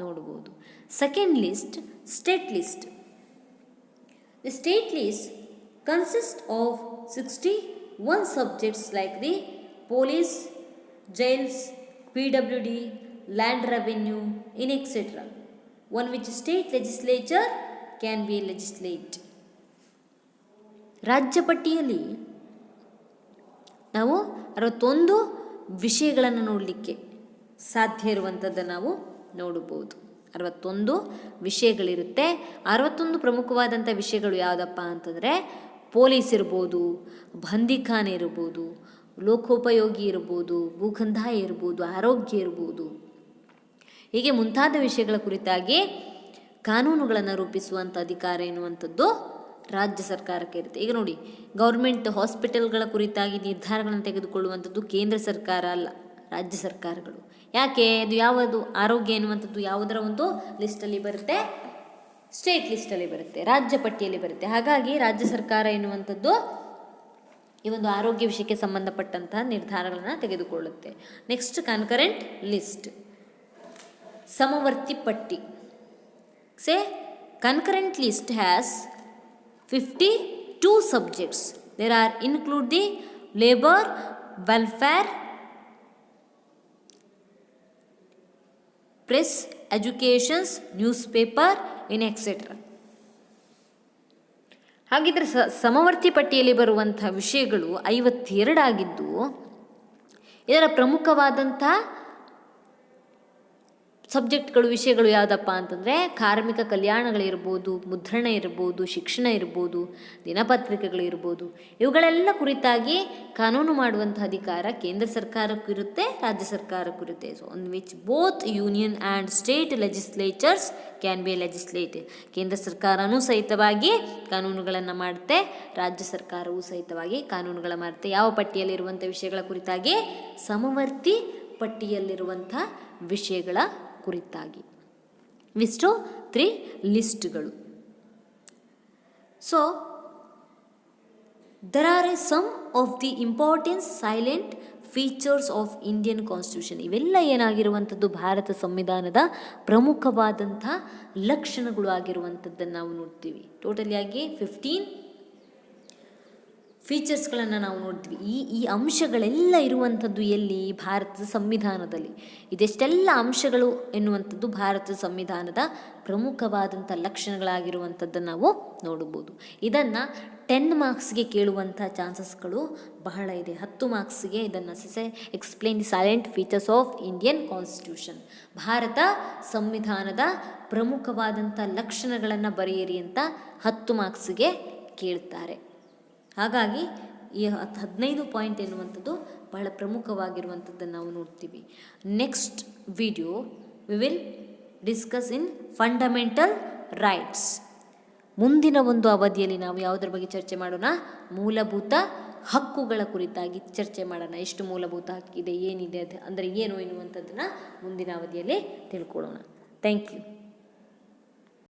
ನೋಡ್ಬೋದು. Second list, state list. The state list consists of 61 subjects like the police, jails, PWD, land revenue, in etc. One which state legislature can be legislate. ರಾಜ್ಯ ಪಟ್ಟಿಯಲ್ಲಿ ನಾವು 61 ವಿಷಯಗಳನ್ನು ನೋಡಲಿಕ್ಕೆ ಸಾಧ್ಯ ಇರುವಂಥದ್ದನ್ನು ನಾವು ನೋಡಬಹುದು. 61 ವಿಷಯಗಳಿರುತ್ತೆ. 61 ಪ್ರಮುಖವಾದಂಥ ವಿಷಯಗಳು ಯಾವುದಪ್ಪ ಅಂತಂದರೆ ಪೊಲೀಸ್ ಇರ್ಬೋದು, ಬಂದಿಖಾನೆ ಇರ್ಬೋದು, ಲೋಕೋಪಯೋಗಿ ಇರ್ಬೋದು, ಭೂಕಂದಾಯ ಇರ್ಬೋದು, ಆರೋಗ್ಯ ಇರ್ಬೋದು, ಹೀಗೆ ಮುಂತಾದ ವಿಷಯಗಳ ಕುರಿತಾಗಿ ಕಾನೂನುಗಳನ್ನು ರೂಪಿಸುವಂಥ ಅಧಿಕಾರ ಎನ್ನುವಂಥದ್ದು ರಾಜ್ಯ ಸರ್ಕಾರಕ್ಕೆ ಇರುತ್ತೆ. ಈಗ ನೋಡಿ, ಗೌರ್ಮೆಂಟ್ ಹಾಸ್ಪಿಟಲ್ಗಳ ಕುರಿತಾಗಿ ನಿರ್ಧಾರಗಳನ್ನು ತೆಗೆದುಕೊಳ್ಳುವಂಥದ್ದು ಕೇಂದ್ರ ಸರ್ಕಾರ ಅಲ್ಲ, ರಾಜ್ಯ ಸರ್ಕಾರಗಳು. ಯಾಕೆ? ಅದು ಯಾವುದು ಆರೋಗ್ಯ ಎನ್ನುವಂಥದ್ದು ಯಾವುದರ ಒಂದು ಲಿಸ್ಟಲ್ಲಿ ಬರುತ್ತೆ? ಸ್ಟೇಟ್ ಲಿಸ್ಟಲ್ಲಿ ಬರುತ್ತೆ, ರಾಜ್ಯ ಪಟ್ಟಿಯಲ್ಲಿ ಬರುತ್ತೆ. ಹಾಗಾಗಿ ರಾಜ್ಯ ಸರ್ಕಾರ ಎನ್ನುವಂಥದ್ದು ಈ ಒಂದು ಆರೋಗ್ಯ ವಿಷಯಕ್ಕೆ ಸಂಬಂಧಪಟ್ಟಂತಹ ನಿರ್ಧಾರಗಳನ್ನು ತೆಗೆದುಕೊಳ್ಳುತ್ತೆ. ನೆಕ್ಸ್ಟ್ ಕನ್ಕರೆಂಟ್ ಲಿಸ್ಟ್, ಸಮವರ್ತಿ ಪಟ್ಟಿ. Say concurrent list has 52 subjects. There are include the labor, welfare, press, educations, newspaper, in etc. ಹಾಗಿದ್ರೆ ಸಮವರ್ತಿ ಪಟ್ಟಿಯಲ್ಲಿ ಬರುವಂಥ ವಿಷಯಗಳು 52 ಆಗಿದ್ದು, ಇದರ ಪ್ರಮುಖವಾದಂಥ ಸಬ್ಜೆಕ್ಟ್ಗಳು, ವಿಷಯಗಳು ಯಾವುದಪ್ಪ ಅಂತಂದರೆ ಕಾರ್ಮಿಕ ಕಲ್ಯಾಣಗಳಿರ್ಬೋದು, ಮುದ್ರಣ ಇರ್ಬೋದು, ಶಿಕ್ಷಣ ಇರ್ಬೋದು, ದಿನಪತ್ರಿಕೆಗಳಿರ್ಬೋದು, ಇವುಗಳೆಲ್ಲ ಕುರಿತಾಗಿ ಕಾನೂನು ಮಾಡುವಂಥ ಅಧಿಕಾರ ಕೇಂದ್ರ ಸರ್ಕಾರಕ್ಕೂ ಇರುತ್ತೆ, ರಾಜ್ಯ ಸರ್ಕಾರಕ್ಕೂ ಇರುತ್ತೆ. So on which both union and state legislatures can be legislative. ಕೇಂದ್ರ ಸರ್ಕಾರವೂ ಸಹಿತವಾಗಿ ಕಾನೂನುಗಳನ್ನು ಮಾಡುತ್ತೆ, ರಾಜ್ಯ ಸರ್ಕಾರವೂ ಸಹಿತವಾಗಿ ಕಾನೂನುಗಳ ಮಾಡುತ್ತೆ. ಯಾವ ಪಟ್ಟಿಯಲ್ಲಿರುವಂಥ ವಿಷಯಗಳ ಕುರಿತಾಗಿ? ಸಮವರ್ತಿ ಪಟ್ಟಿಯಲ್ಲಿರುವಂಥ ವಿಷಯಗಳ ಕುರಿತಾಗಿ. ಇವಿಷ್ಟು 3 ಲಿಸ್ಟ್ಗಳು. So there are some of the importance silent features of Indian constitution. ಇವೆಲ್ಲ ಏನಾಗಿರುವಂಥದ್ದು ಭಾರತ ಸಂವಿಧಾನದ ಪ್ರಮುಖವಾದಂಥ ಲಕ್ಷಣಗಳು ಆಗಿರುವಂಥದ್ದನ್ನು ನಾವು ನೋಡ್ತೀವಿ. ಟೋಟಲಿಯಾಗಿ 15 ಫೀಚರ್ಸ್ಗಳನ್ನು ನಾವು ನೋಡ್ತೀವಿ. ಈ ಅಂಶಗಳೆಲ್ಲ ಇರುವಂಥದ್ದು ಎಲ್ಲಿ? ಭಾರತದ ಸಂವಿಧಾನದಲ್ಲಿ. ಇದೆಷ್ಟೆಲ್ಲ ಅಂಶಗಳು ಎನ್ನುವಂಥದ್ದು ಭಾರತದ ಸಂವಿಧಾನದ ಪ್ರಮುಖವಾದಂಥ ಲಕ್ಷಣಗಳಾಗಿರುವಂಥದ್ದನ್ನು ನಾವು ನೋಡಬಹುದು. ಇದನ್ನು 10 ಮಾರ್ಕ್ಸ್ಗೆ ಕೇಳುವಂಥ ಚಾನ್ಸಸ್ಗಳು ಬಹಳ ಇದೆ. 10 ಮಾರ್ಕ್ಸ್ಗೆ ಇದನ್ನು explain the silent features of Indian constitution, Bharat ಸಂವಿಧಾನದ ಪ್ರಮುಖವಾದಂಥ ಲಕ್ಷಣಗಳನ್ನು ಬರೆಯಿರಿ ಅಂತ 10 ಮಾರ್ಕ್ಸ್ಗೆ ಕೇಳ್ತಾರೆ. ಹಾಗಾಗಿ ಈ 15 ಪಾಯಿಂಟ್ ಎನ್ನುವಂಥದ್ದು ಬಹಳ ಪ್ರಮುಖವಾಗಿರುವಂಥದ್ದನ್ನು ನಾವು ನೋಡ್ತೀವಿ. Next video we will discuss in fundamental rights. ಮುಂದಿನ ಒಂದು ಅವಧಿಯಲ್ಲಿ ನಾವು ಯಾವುದರ ಬಗ್ಗೆ ಚರ್ಚೆ ಮಾಡೋಣ? ಮೂಲಭೂತ ಹಕ್ಕುಗಳ ಕುರಿತಾಗಿ ಚರ್ಚೆ ಮಾಡೋಣ. ಎಷ್ಟು ಮೂಲಭೂತ ಹಕ್ಕಿದೆ, ಏನಿದೆ, ಅದು ಅಂದರೆ ಏನು ಎನ್ನುವಂಥದ್ದನ್ನು ಮುಂದಿನ ಅವಧಿಯಲ್ಲಿ ತಿಳ್ಕೊಳ್ಳೋಣ. Thank you.